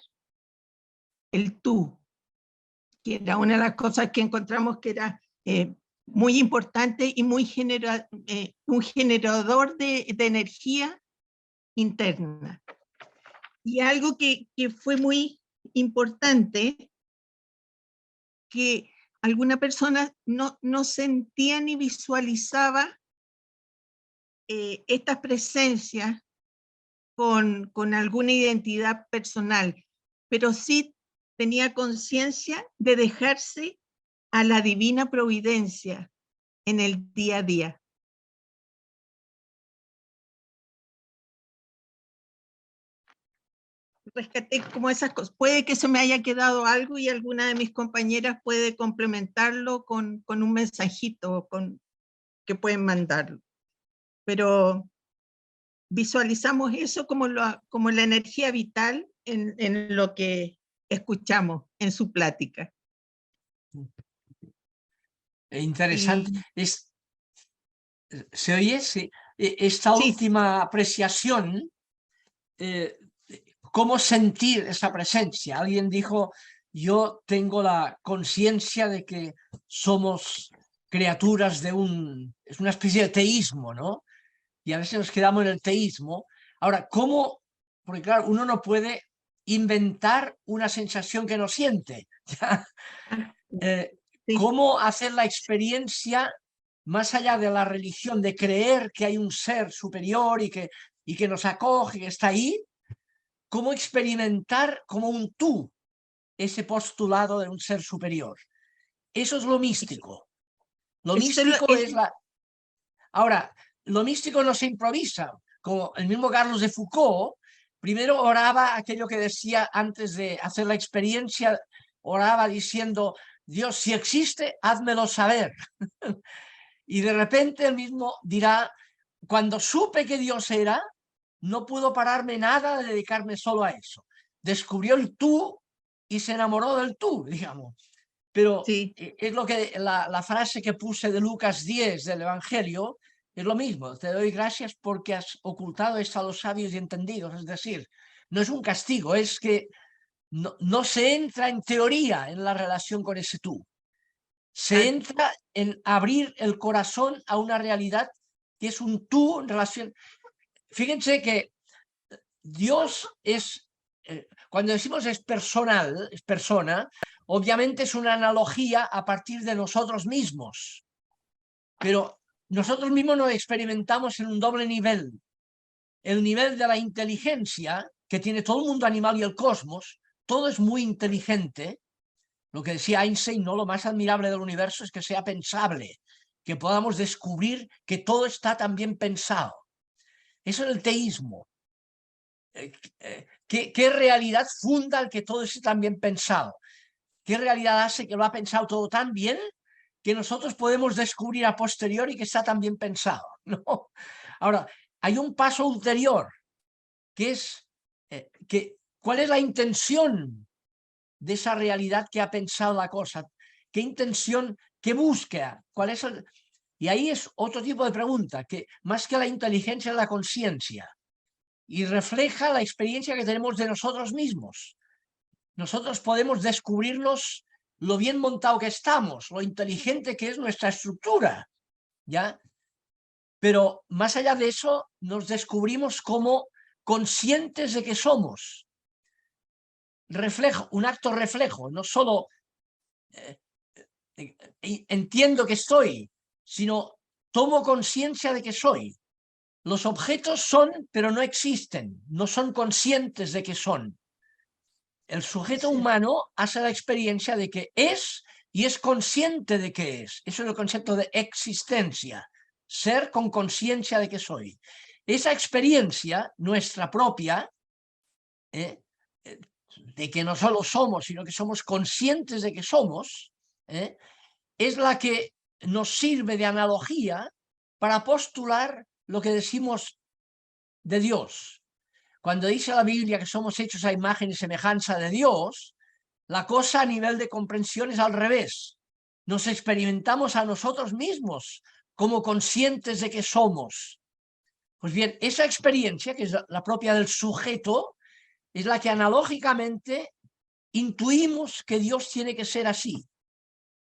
[SPEAKER 4] el tú, que era una de las cosas que encontramos que era muy importante y muy un generador de energía interna. Y algo que fue muy importante, que alguna persona no sentía ni visualizaba estas presencias con alguna identidad personal, pero sí tenía conciencia de dejarse a la divina providencia en el día a día. Rescaté como esas cosas. Puede que se me haya quedado algo y alguna de mis compañeras puede complementarlo con un mensajito que pueden mandarlo. Pero visualizamos eso como la energía vital en lo que escuchamos en su plática.
[SPEAKER 1] Interesante. ¿Se oye? Sí. Esta
[SPEAKER 4] Sí.
[SPEAKER 1] última apreciación, ¿cómo sentir esa presencia? Alguien dijo, yo tengo la conciencia de que somos criaturas es una especie de teísmo, ¿no? Y a veces nos quedamos en el teísmo. Ahora, ¿cómo? Porque claro, uno no puede inventar una sensación que no siente.
[SPEAKER 4] Sí.
[SPEAKER 1] ¿Cómo hacer la experiencia más allá de la religión, de creer que hay un ser superior y que nos acoge, que está ahí? ¿Cómo experimentar como un tú ese postulado de un ser superior? Eso es lo místico. Lo místico es la... Ahora, lo místico no se improvisa. Como el mismo Carlos de Foucault, primero oraba aquello que decía antes de hacer la experiencia, oraba diciendo, Dios, si existe, házmelo saber. Y de repente él mismo dirá, cuando supe que Dios era, no pudo pararme nada de dedicarme solo a eso. Descubrió el tú y se enamoró del tú, digamos. Pero
[SPEAKER 4] Sí.
[SPEAKER 1] es lo que la frase que puse de Lucas 10 del Evangelio es lo mismo. Te doy gracias porque has ocultado esto a los sabios y entendidos. Es decir, no es un castigo, es que no se entra en teoría en la relación con ese tú. Se entra en abrir el corazón a una realidad que es un tú en relación. Fíjense que Dios es, cuando decimos es personal, es persona, obviamente es una analogía a partir de nosotros mismos, pero nosotros mismos nos experimentamos en un doble nivel. El nivel de la inteligencia que tiene todo el mundo animal y el cosmos, todo es muy inteligente. Lo que decía Einstein, ¿no? Lo más admirable del universo es que sea pensable, que podamos descubrir que todo está tan bien pensado. Eso es el teísmo. ¿Qué realidad funda el que todo esté tan bien pensado? ¿Qué realidad hace que lo ha pensado todo tan bien que nosotros podemos descubrir a posteriori que está tan bien pensado? ¿No? Ahora, hay un paso ulterior, que es ¿cuál es la intención de esa realidad que ha pensado la cosa? ¿Qué intención, qué búsqueda? ¿Cuál es el... Y ahí es otro tipo de pregunta, que más que la inteligencia es la conciencia. Y refleja la experiencia que tenemos de nosotros mismos. Nosotros podemos descubrirnos lo bien montado que estamos, lo inteligente que es nuestra estructura, ¿ya? Pero más allá de eso, nos descubrimos como conscientes de que somos. Reflejo, un acto reflejo, no solo entiendo que soy, sino tomo conciencia de que soy. Los objetos son, pero no existen, no son conscientes de que son. El sujeto humano hace la experiencia de que es y es consciente de que es. Eso es el concepto de existencia, ser con conciencia de que soy. Esa experiencia, nuestra propia, de que no solo somos, sino que somos conscientes de que somos, es la que nos sirve de analogía para postular lo que decimos de Dios. Cuando dice la Biblia que somos hechos a imagen y semejanza de Dios, la cosa a nivel de comprensión es al revés. Nos experimentamos a nosotros mismos como conscientes de que somos. Pues bien, esa experiencia, que es la propia del sujeto, es la que analógicamente intuimos que Dios tiene que ser así.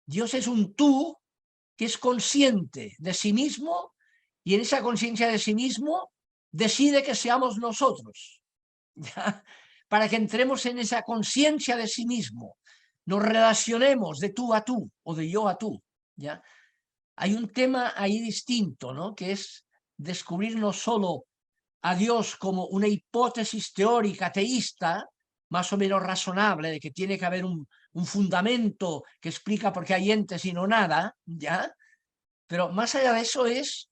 [SPEAKER 1] Dios es un tú que es consciente de sí mismo y en esa conciencia de sí mismo decide que seamos nosotros, ¿ya? Para que entremos en esa conciencia de sí mismo, nos relacionemos de tú a tú o de yo a tú, ¿ya? Hay un tema ahí distinto, ¿no? Que es descubrir no solo a Dios como una hipótesis teórica teísta, más o menos razonable, de que tiene que haber un fundamento que explica por qué hay entes y no nada, ¿ya? Pero más allá de eso es,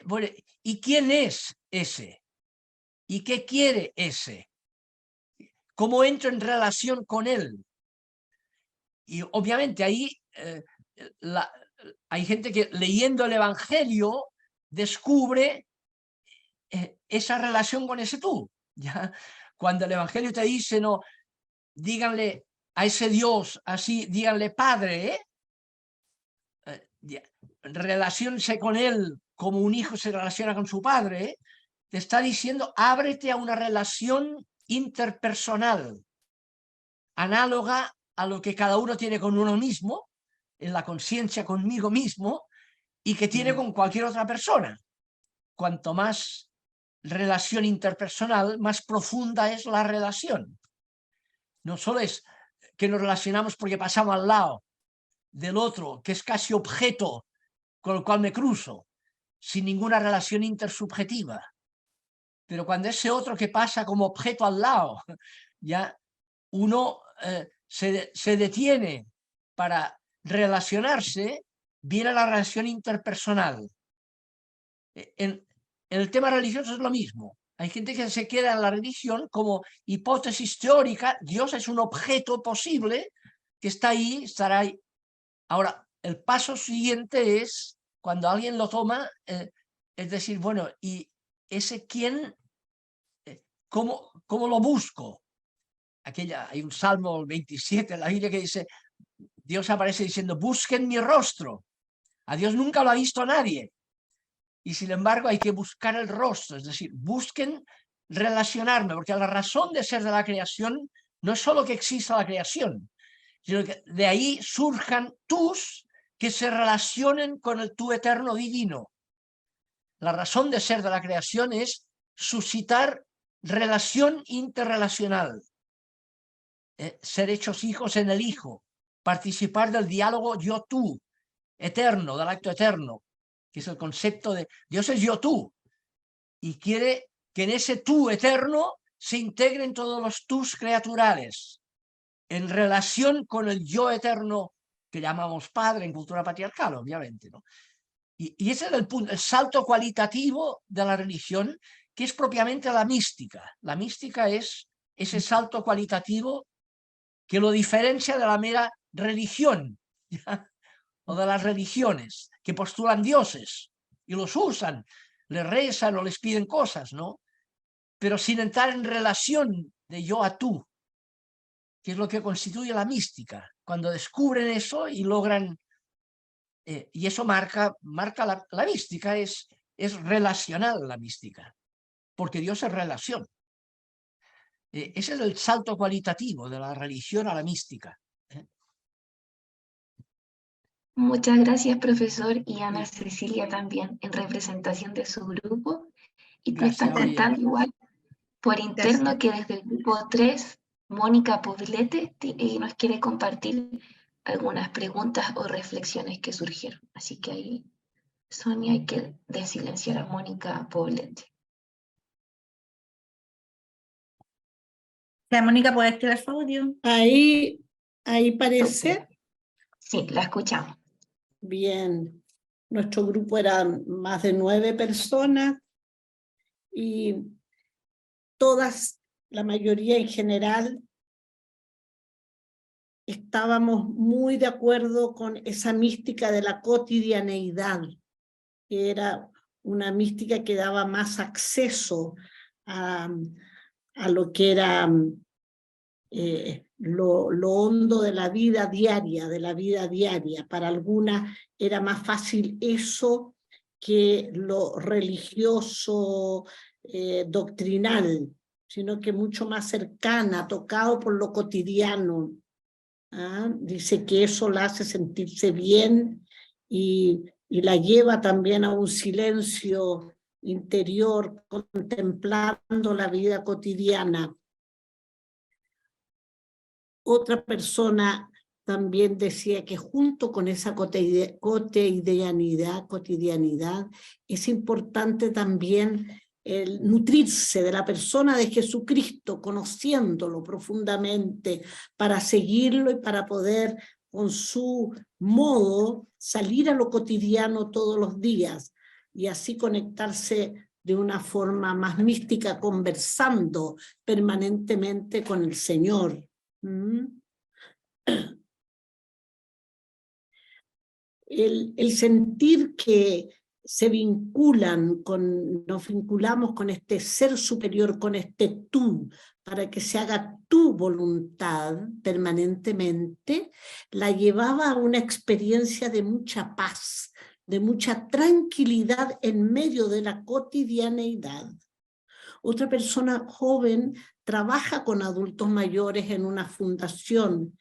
[SPEAKER 1] bueno, ¿y quién es ese? ¿Y qué quiere ese? ¿Cómo entro en relación con él? Y obviamente ahí hay gente que leyendo el Evangelio descubre esa relación con ese tú, ¿ya? Cuando el Evangelio te dice, no, díganle a ese Dios así, díganle Padre, relaciónse con él como un hijo se relaciona con su padre, te está diciendo, ábrete a una relación interpersonal, análoga a lo que cada uno tiene con uno mismo, en la conciencia conmigo mismo, y que tiene con cualquier otra persona. Cuanto más relación interpersonal, más profunda es la relación. No solo es que nos relacionamos porque pasamos al lado del otro, que es casi objeto con el cual me cruzo, sin ninguna relación intersubjetiva. Pero cuando ese otro que pasa como objeto al lado, ya uno se detiene para relacionarse, viene la relación interpersonal. En el tema religioso es lo mismo. Hay gente que se queda en la religión como hipótesis teórica, Dios es un objeto posible que está ahí, estará ahí. Ahora, el paso siguiente es cuando alguien lo toma, es decir, bueno, ¿y ese quién, cómo lo busco? Hay un Salmo 27 en la Biblia que dice, Dios aparece diciendo, busquen mi rostro. A Dios nunca lo ha visto nadie. Y sin embargo hay que buscar el rostro, es decir, busquen relacionarme, porque la razón de ser de la creación no es solo que exista la creación, sino que de ahí surjan tus que se relacionen con el tú eterno divino. La razón de ser de la creación es suscitar relación interrelacional, ser hechos hijos en el Hijo, participar del diálogo yo-tú eterno, del acto eterno, que es el concepto de Dios es yo-tú, y quiere que en ese tú eterno se integren todos los tus creaturales, en relación con el yo eterno que llamamos Padre en cultura patriarcal, obviamente, ¿no? Y ese es el punto, el salto cualitativo de la religión, que es propiamente la mística. La mística es ese salto cualitativo que lo diferencia de la mera religión, ¿ya? O de las religiones que postulan dioses y los usan, les rezan o les piden cosas, ¿no? Pero sin entrar en relación de yo a tú, que es lo que constituye la mística. Cuando descubren eso y logran, y eso marca la mística, es relacional la mística, porque Dios es relación. Ese es el salto cualitativo de la religión a la mística.
[SPEAKER 2] Muchas gracias, profesor, y Ana Cecilia también, en representación de su grupo. Y nos están contando igual por interno que desde el grupo 3, Mónica Poblete nos quiere compartir algunas preguntas o reflexiones que surgieron. Así que ahí, Sonia, hay que desilenciar a Mónica Poblete.
[SPEAKER 3] Ya, Mónica, ¿puedes activar su audio?
[SPEAKER 5] Ahí parece.
[SPEAKER 2] Sí, la escuchamos.
[SPEAKER 5] Bien, nuestro grupo era más de 9 personas y todas, la mayoría en general, estábamos muy de acuerdo con esa mística de la cotidianeidad, que era una mística que daba más acceso a lo que era lo hondo de la vida diaria, Para algunas era más fácil eso que lo religioso, doctrinal, sino que mucho más cercana, tocado por lo cotidiano. ¿Ah? Dice que eso la hace sentirse bien y la lleva también a un silencio interior, contemplando la vida cotidiana. Otra persona también decía que junto con esa cotidianidad, es importante también el nutrirse de la persona de Jesucristo, conociéndolo profundamente, para seguirlo y para poder, con su modo, salir a lo cotidiano todos los días y así conectarse de una forma más mística, conversando permanentemente con el Señor. El sentir que se vinculan nos vinculamos con este ser superior, con este tú, para que se haga tu voluntad permanentemente, la llevaba a una experiencia de mucha paz, de mucha tranquilidad en medio de la cotidianeidad. Otra persona joven trabaja con adultos mayores en una fundación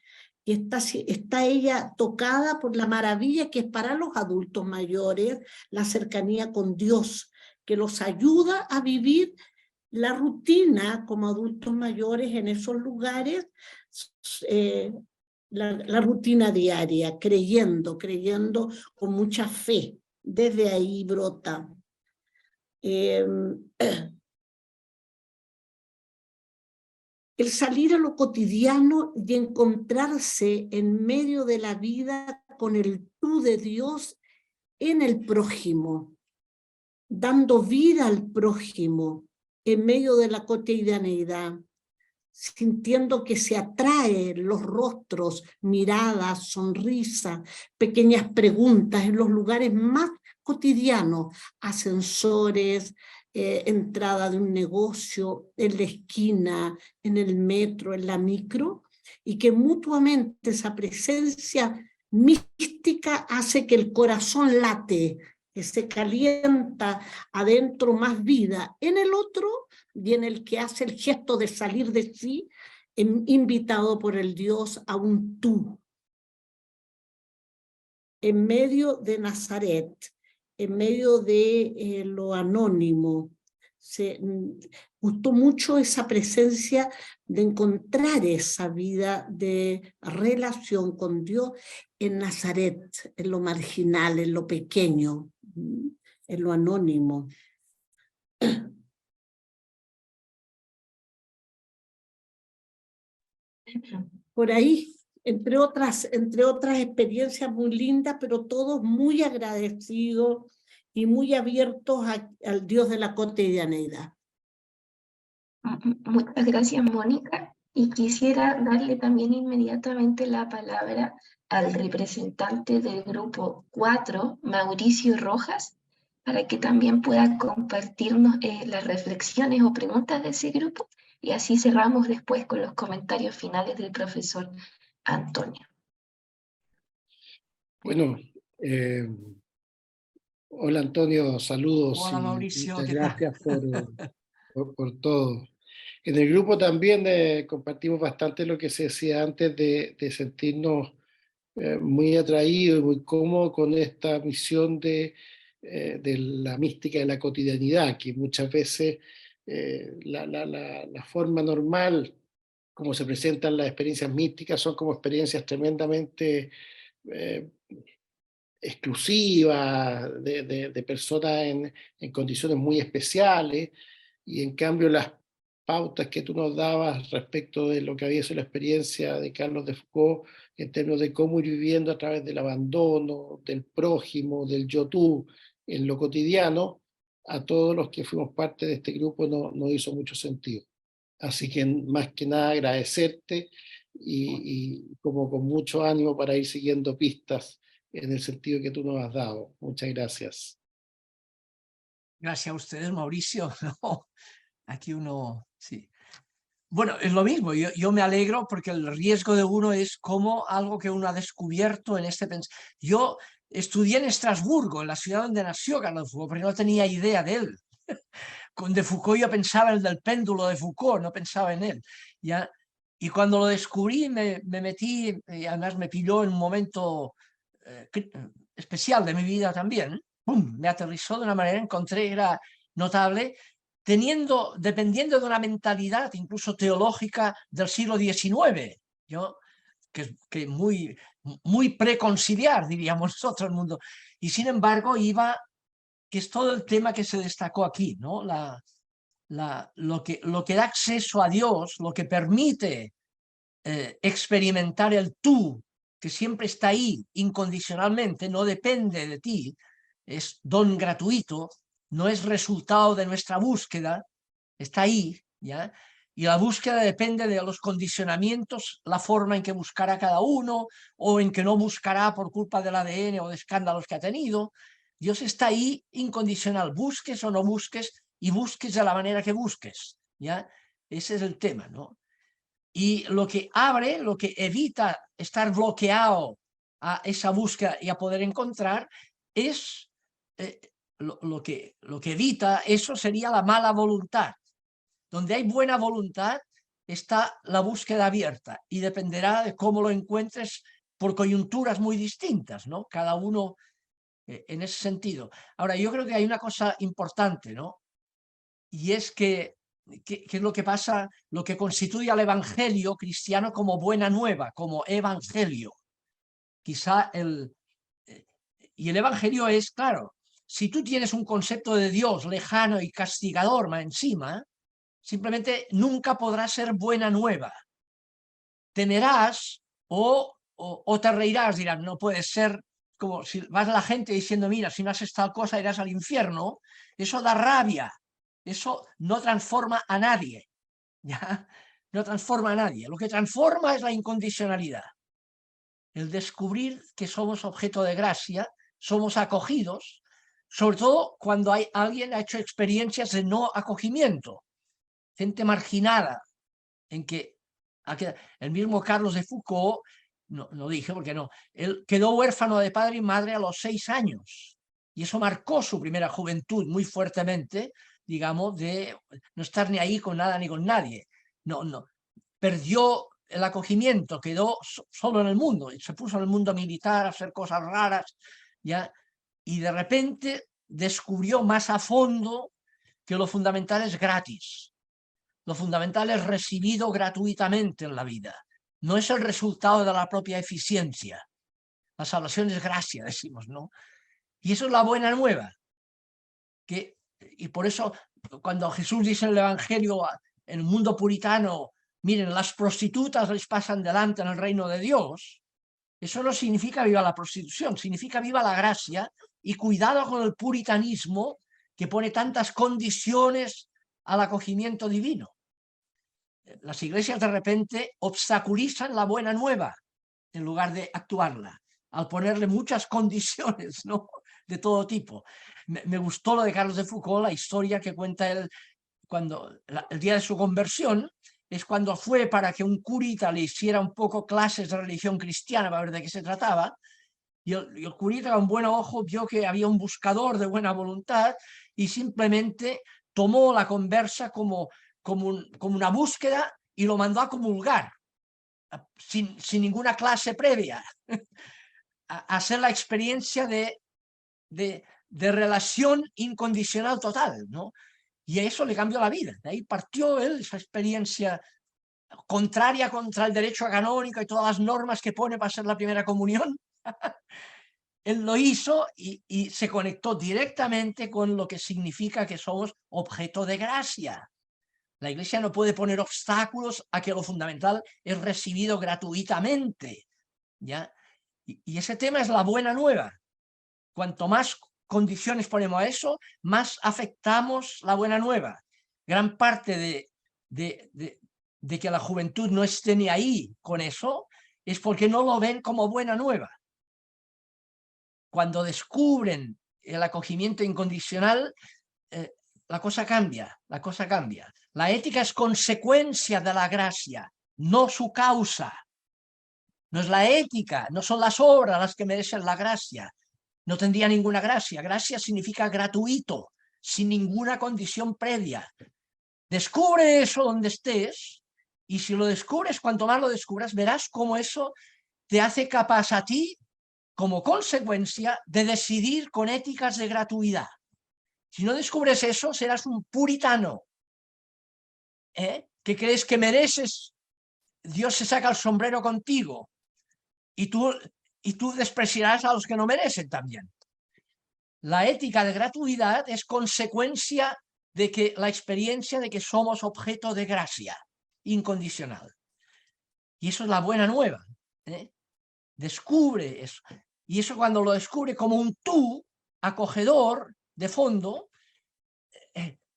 [SPEAKER 5] y está ella tocada por la maravilla que es para los adultos mayores la cercanía con Dios, que los ayuda a vivir la rutina como adultos mayores en esos lugares, la rutina diaria, creyendo con mucha fe. Desde ahí brota. El salir a lo cotidiano y encontrarse en medio de la vida con el tú de Dios en el prójimo, dando vida al prójimo en medio de la cotidianeidad, sintiendo que se atraen los rostros, miradas, sonrisas, pequeñas preguntas en los lugares más cotidianos, ascensores, entrada de un negocio, en la esquina, en el metro, en la micro, y que mutuamente esa presencia mística hace que el corazón late, que se calienta adentro más vida en el otro y en el que hace el gesto de salir de sí, invitado por el Dios a un tú. En medio de Nazaret, en medio de lo anónimo, se gustó mucho esa presencia de encontrar esa vida de relación con Dios en Nazaret, en lo marginal, en lo pequeño, en lo anónimo. Por ahí, entre otras experiencias muy lindas, pero todos muy agradecidos y muy abiertos al Dios de la cotidianeidad.
[SPEAKER 2] Muchas gracias, Mónica. Y quisiera darle también inmediatamente la palabra al representante del grupo 4, Mauricio Rojas, para que también pueda compartirnos las reflexiones o preguntas de ese grupo, y así cerramos después con los comentarios finales del profesor Antonio.
[SPEAKER 6] Bueno, hola Antonio, saludos.
[SPEAKER 1] Hola Mauricio,
[SPEAKER 6] muchas
[SPEAKER 1] ¿qué tal?
[SPEAKER 6] gracias por todo. En el grupo también compartimos bastante lo que se decía antes de sentirnos muy atraídos y muy cómodos con esta misión de la mística de la cotidianidad, que muchas veces la forma normal como se presentan las experiencias místicas son como experiencias tremendamente exclusivas de personas en condiciones muy especiales, y en cambio las pautas que tú nos dabas respecto de lo que había sido la experiencia de Carlos de Foucault en términos de cómo ir viviendo a través del abandono, del prójimo, del yo-tú, en lo cotidiano, a todos los que fuimos parte de este grupo nos hizo mucho sentido. Así que más que nada agradecerte y como con mucho ánimo para ir siguiendo pistas en el sentido que tú nos has dado. Muchas gracias.
[SPEAKER 1] Gracias a ustedes, Mauricio. No, aquí uno, sí. Bueno, es lo mismo, yo me alegro porque el riesgo de uno es como algo que uno ha descubierto en este pensamiento. Yo estudié en Estrasburgo, en la ciudad donde nació Carlos de Foucault, pero no tenía idea de él. Con de Foucault yo pensaba en el del péndulo de Foucault, no pensaba en él. ¿Ya? Y cuando lo descubrí me metí, y además me pilló en un momento especial de mi vida también. ¡Pum! Me aterrizó de una manera, encontré, era notable, dependiendo de una mentalidad incluso teológica del siglo XIX, ¿yo? Que muy preconciliar, diríamos nosotros, el mundo. Y sin embargo que es todo el tema que se destacó aquí, ¿no? Lo que da acceso a Dios, lo que permite experimentar el tú, que siempre está ahí incondicionalmente, no depende de ti, es don gratuito, no es resultado de nuestra búsqueda, está ahí, ¿ya? Y la búsqueda depende de los condicionamientos, la forma en que buscará cada uno, o en que no buscará por culpa del ADN o de escándalos que ha tenido. Dios está ahí incondicional, busques o no busques, y busques de la manera que busques, ¿ya? Ese es el tema, ¿no? Y lo que abre, lo que evita estar bloqueado a esa búsqueda y a poder encontrar, es lo que evita eso sería la mala voluntad. Donde hay buena voluntad está la búsqueda abierta y dependerá de cómo lo encuentres por coyunturas muy distintas, ¿no? Cada uno en ese sentido. Ahora, yo creo que hay una cosa importante, ¿no? Y es que es lo que pasa, lo que constituye al evangelio cristiano como buena nueva, como evangelio. Quizá y el evangelio es, claro, si tú tienes un concepto de Dios lejano y castigador más encima, simplemente nunca podrá ser buena nueva. Temerás o te reirás, dirán, no puede ser, como si vas a la gente diciendo, mira, si no haces tal cosa irás al infierno. Eso da rabia, eso no transforma a nadie, ¿ya? No transforma a nadie. Lo que transforma es la incondicionalidad, el descubrir que somos objeto de gracia, somos acogidos, sobre todo cuando alguien ha hecho experiencias de no acogimiento, gente marginada, en que el mismo Carlos de Foucault, no dije porque no, él quedó huérfano de padre y madre a los 6 años, y eso marcó su primera juventud muy fuertemente, digamos, de no estar ni ahí con nada ni con nadie. No, perdió el acogimiento, quedó solo en el mundo, y se puso en el mundo militar a hacer cosas raras, ¿ya? Y de repente descubrió más a fondo que lo fundamental es gratis. Lo fundamental es recibido gratuitamente en la vida. No es el resultado de la propia eficiencia. La salvación es gracia, decimos, ¿no? Y eso es la buena nueva. Y por eso, cuando Jesús dice en el Evangelio, en el mundo puritano, miren, las prostitutas les pasan delante en el reino de Dios, eso no significa viva la prostitución, significa viva la gracia, y cuidado con el puritanismo que pone tantas condiciones al acogimiento divino. Las iglesias de repente obstaculizan la buena nueva en lugar de actuarla, al ponerle muchas condiciones, ¿no? De todo tipo. Me gustó lo de Carlos de Foucault, la historia que cuenta él cuando el día de su conversión, es cuando fue para que un curita le hiciera un poco clases de religión cristiana para ver de qué se trataba, y el curita con buen ojo vio que había un buscador de buena voluntad y simplemente tomó la conversa como una búsqueda y lo mandó a comulgar, sin ninguna clase previa, a hacer la experiencia de relación incondicional total, ¿no? Y eso le cambió la vida. De ahí partió él, esa experiencia contraria contra el derecho canónico y todas las normas que pone para hacer la primera comunión. Él lo hizo y se conectó directamente con lo que significa que somos objeto de gracia. La Iglesia no puede poner obstáculos a que lo fundamental es recibido gratuitamente, ¿ya? Y ese tema es la buena nueva. Cuanto más condiciones ponemos a eso, más afectamos la buena nueva. Gran parte de que la juventud no esté ni ahí con eso es porque no lo ven como buena nueva. Cuando descubren el acogimiento incondicional, la cosa cambia, la cosa cambia. La ética es consecuencia de la gracia, no su causa. No es la ética, no son las obras las que merecen la gracia. no tendría ninguna gracia. Gracia significa gratuito, sin ninguna condición previa. Descubre eso donde estés, y si lo descubres, cuanto más lo descubras, verás cómo eso te hace capaz a ti, como consecuencia, de decidir con éticas de gratuidad. Si no descubres eso, serás un puritano, que crees que mereces, Dios se saca el sombrero contigo, y tú despreciarás a los que no merecen también. La ética de gratuidad es consecuencia de que la experiencia de que somos objeto de gracia incondicional. Y eso es la buena nueva. Descubre eso. Y eso, cuando lo descubre como un tú acogedor de fondo,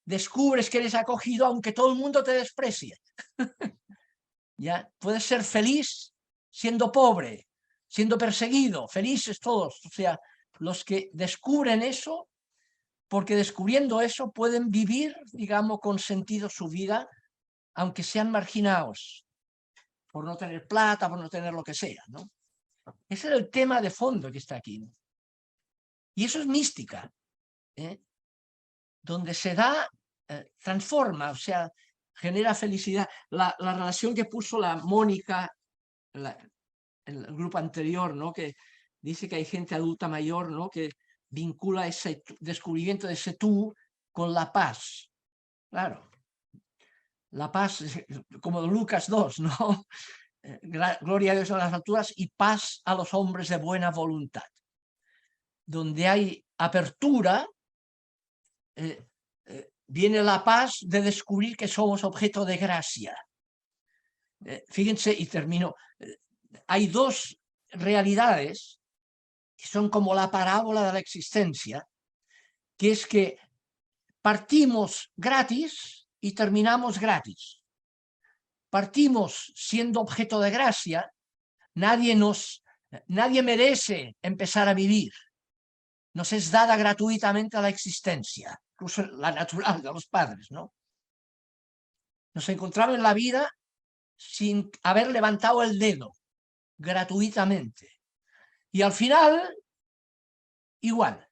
[SPEAKER 1] descubres que eres acogido aunque todo el mundo te desprecie. ¿Ya? Puedes ser feliz siendo pobre, siendo perseguido, felices todos. O sea, los que descubren eso, porque descubriendo eso pueden vivir, digamos, con sentido su vida, aunque sean marginados, por no tener plata, por no tener lo que sea, ¿no? Ese es el tema de fondo que está aquí, ¿no? Y eso es mística, donde se da, transforma, o sea, genera felicidad. La relación que puso la Mónica, el grupo anterior, ¿no? Que dice que hay gente adulta mayor, ¿no? Que vincula ese descubrimiento de ese tú con la paz. Claro, la paz, como Lucas 2, ¿no? Gloria a Dios en las alturas y paz a los hombres de buena voluntad. Donde hay apertura, viene la paz de descubrir que somos objeto de gracia. Fíjense, y termino, hay dos realidades que son como la parábola de la existencia, que es que partimos gratis y terminamos gratis. Partimos siendo objeto de gracia, nadie merece empezar a vivir. Nos es dada gratuitamente la existencia, incluso la natural de los padres, ¿no? Nos encontramos en la vida sin haber levantado el dedo, gratuitamente. Y al final, igual,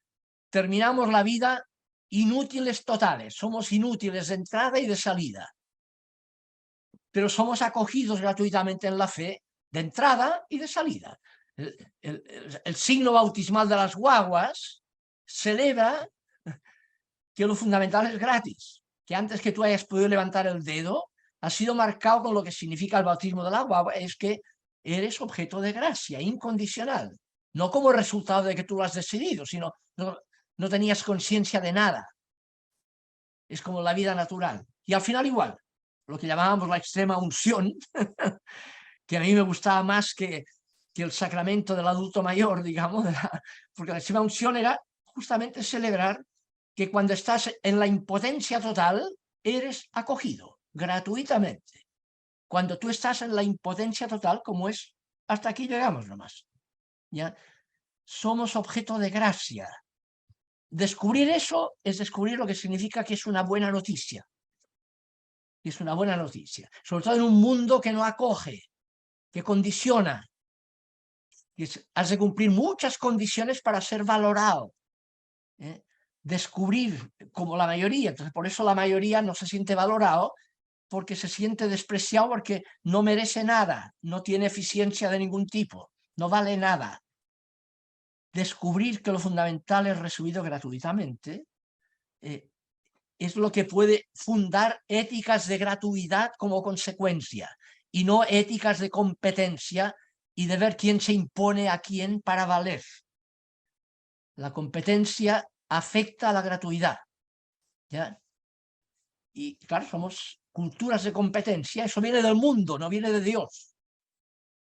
[SPEAKER 1] terminamos la vida inútiles totales, somos inútiles de entrada y de salida. Pero somos acogidos gratuitamente en la fe de entrada y de salida. El signo bautismal de las guaguas celebra que lo fundamental es gratis, que antes que tú hayas podido levantar el dedo, ha sido marcado con lo que significa el bautismo de la guagua, es que eres objeto de gracia incondicional, no como resultado de que tú lo has decidido, sino no tenías conciencia de nada. Es como la vida natural. Y al final igual, lo que llamábamos la extrema unción, que a mí me gustaba más que el sacramento del adulto mayor, digamos, porque la extrema unción era justamente celebrar que cuando estás en la impotencia total, eres acogido gratuitamente. Cuando tú estás en la impotencia total, como es, hasta aquí llegamos nomás. ¿Ya? Somos objeto de gracia. Descubrir eso es descubrir lo que significa que es una buena noticia. Es una buena noticia. Sobre todo en un mundo que no acoge, que condiciona. Has de cumplir muchas condiciones para ser valorado. Descubrir como la mayoría, entonces por eso la mayoría no se siente valorado, porque se siente despreciado, porque no merece nada, no tiene eficiencia de ningún tipo, no vale nada. Descubrir que lo fundamental es recibido gratuitamente es lo que puede fundar éticas de gratuidad como consecuencia, y no éticas de competencia y de ver quién se impone a quién para valer. La competencia afecta a la gratuidad, ¿ya? Y claro, somos culturas de competencia, eso viene del mundo, no viene de Dios.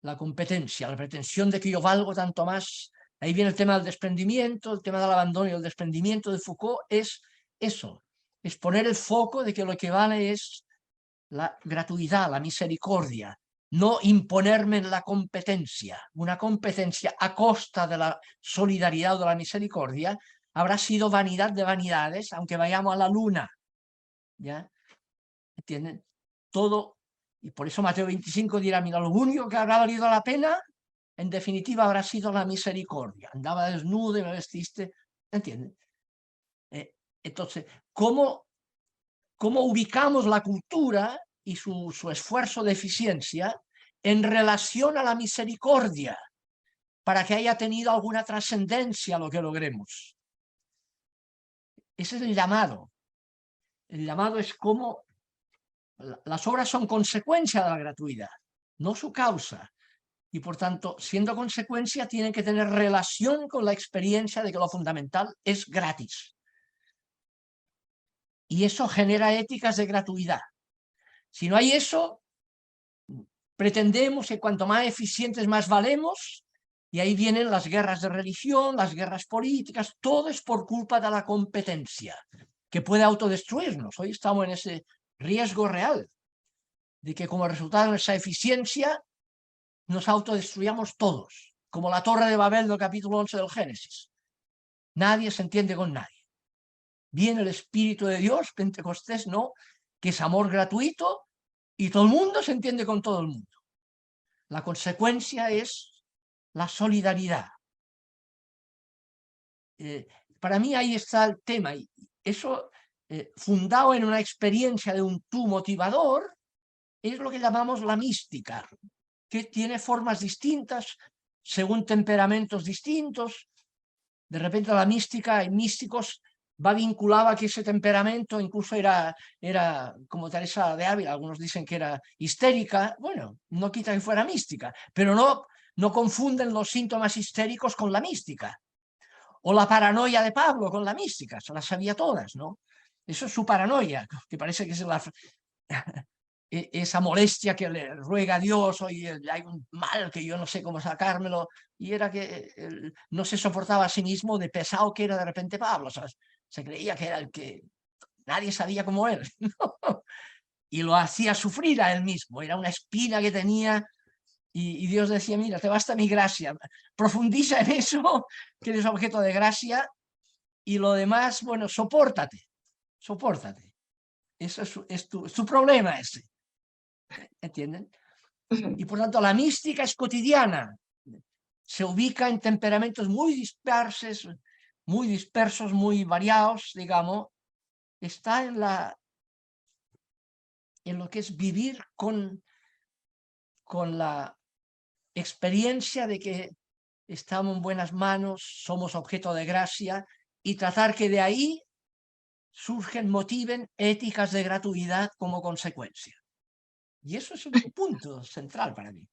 [SPEAKER 1] La competencia, la pretensión de que yo valgo tanto más, ahí viene el tema del desprendimiento, el tema del abandono y el desprendimiento de Foucault, es eso, es poner el foco de que lo que vale es la gratuidad, la misericordia, no imponerme en la competencia. Una competencia a costa de la solidaridad o de la misericordia habrá sido vanidad de vanidades, aunque vayamos a la luna. ¿Ya? ¿Entienden? Todo, y por eso Mateo 25 dirá, mira, lo único que habrá valido la pena en definitiva habrá sido la misericordia. Andaba desnudo y me vestiste, ¿entienden? Entonces, ¿cómo ubicamos la cultura y su esfuerzo de eficiencia en relación a la misericordia para que haya tenido alguna trascendencia lo que logremos? Ese es el llamado. El llamado es cómo las obras son consecuencia de la gratuidad, no su causa. Y por tanto, siendo consecuencia, tienen que tener relación con la experiencia de que lo fundamental es gratis. Y eso genera éticas de gratuidad. Si no hay eso, pretendemos que cuanto más eficientes más valemos, y ahí vienen las guerras de religión, las guerras políticas, todo es por culpa de la competencia, que puede autodestruirnos. Hoy estamos en ese riesgo real de que como resultado de esa eficiencia nos autodestruyamos todos, como la Torre de Babel del capítulo 11 del Génesis. Nadie se entiende con nadie. Viene el Espíritu de Dios, Pentecostés, ¿no?, que es amor gratuito, y todo el mundo se entiende con todo el mundo. La consecuencia es la solidaridad. Para mí ahí está el tema, y eso, fundado en una experiencia de un tú motivador, es lo que llamamos la mística, que tiene formas distintas según temperamentos distintos. De repente la mística, hay místicos, va vinculado a que ese temperamento incluso era como Teresa de Ávila, algunos dicen que era histérica. Bueno, no quita que fuera mística, pero no confunden los síntomas histéricos con la mística. O la paranoia de Pablo con la mística, se las sabía todas, ¿no? Eso es su paranoia, que parece que es esa molestia que le ruega a Dios, oye, hay un mal que yo no sé cómo sacármelo, y era que no se soportaba a sí mismo de pesado que era de repente Pablo, ¿sabes? Se creía que era el que nadie sabía como él, ¿no? Y lo hacía sufrir a él mismo, era una espina que tenía, y Dios decía, mira, te basta mi gracia, profundiza en eso, que eres objeto de gracia, y lo demás, bueno, sopórtate. Eso es tu problema ese. ¿Entienden? Y por tanto la mística es cotidiana, se ubica en temperamentos muy dispersos, muy variados, digamos. Está en lo que es vivir con la experiencia de que estamos en buenas manos, somos objeto de gracia, y tratar que de ahí surgen, motiven éticas de gratuidad como consecuencia. Y eso es un punto central para mí.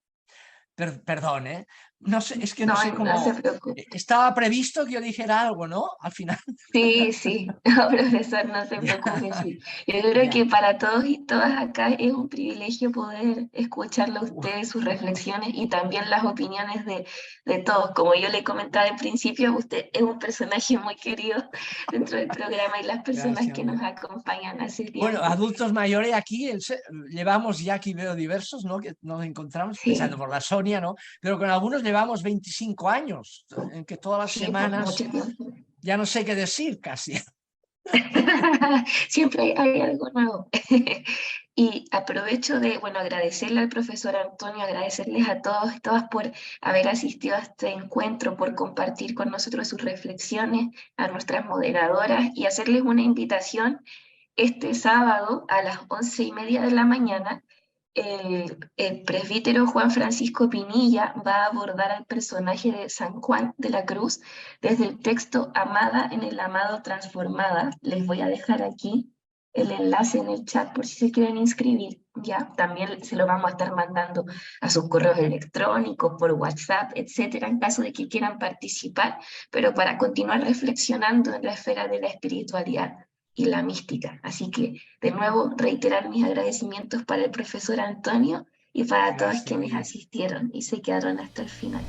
[SPEAKER 1] Perdón, ¿eh? No sé, es que no sé cómo...
[SPEAKER 2] No se preocupe.
[SPEAKER 1] Estaba previsto que yo dijera algo, ¿no? Al final.
[SPEAKER 2] Sí, no, profesor, no se preocupe. Sí. Yo creo que para todos y todas acá es un privilegio poder escucharlo a usted, sus reflexiones y también las opiniones de todos. Como yo le comentaba al principio, usted es un personaje muy querido dentro del programa y las personas que nos acompañan hace tiempo.
[SPEAKER 1] Bueno, adultos mayores aquí, llevamos ya aquí veo diversos, ¿no? Que nos encontramos, empezando por la Sonia, ¿no? Pero con algunos llevamos 25 años, en que todas las semanas... Ya no sé qué decir casi.
[SPEAKER 2] Siempre hay algo nuevo. Y aprovecho de, agradecerle al profesor Antonio, agradecerles a todos y todas por haber asistido a este encuentro, por compartir con nosotros sus reflexiones, a nuestras moderadoras, y hacerles una invitación este sábado a las 11:30 de la mañana. El presbítero Juan Francisco Pinilla va a abordar al personaje de San Juan de la Cruz desde el texto Amada en el amado transformada. Les voy a dejar aquí el enlace en el chat por si se quieren inscribir. Ya, también se lo vamos a estar mandando a sus correos electrónicos, por WhatsApp, etcétera, en caso de que quieran participar, pero para continuar reflexionando en la esfera de la espiritualidad y la mística. Así que, de nuevo, reiterar mis agradecimientos para el profesor Antonio y para todos quienes asistieron y se quedaron hasta el final.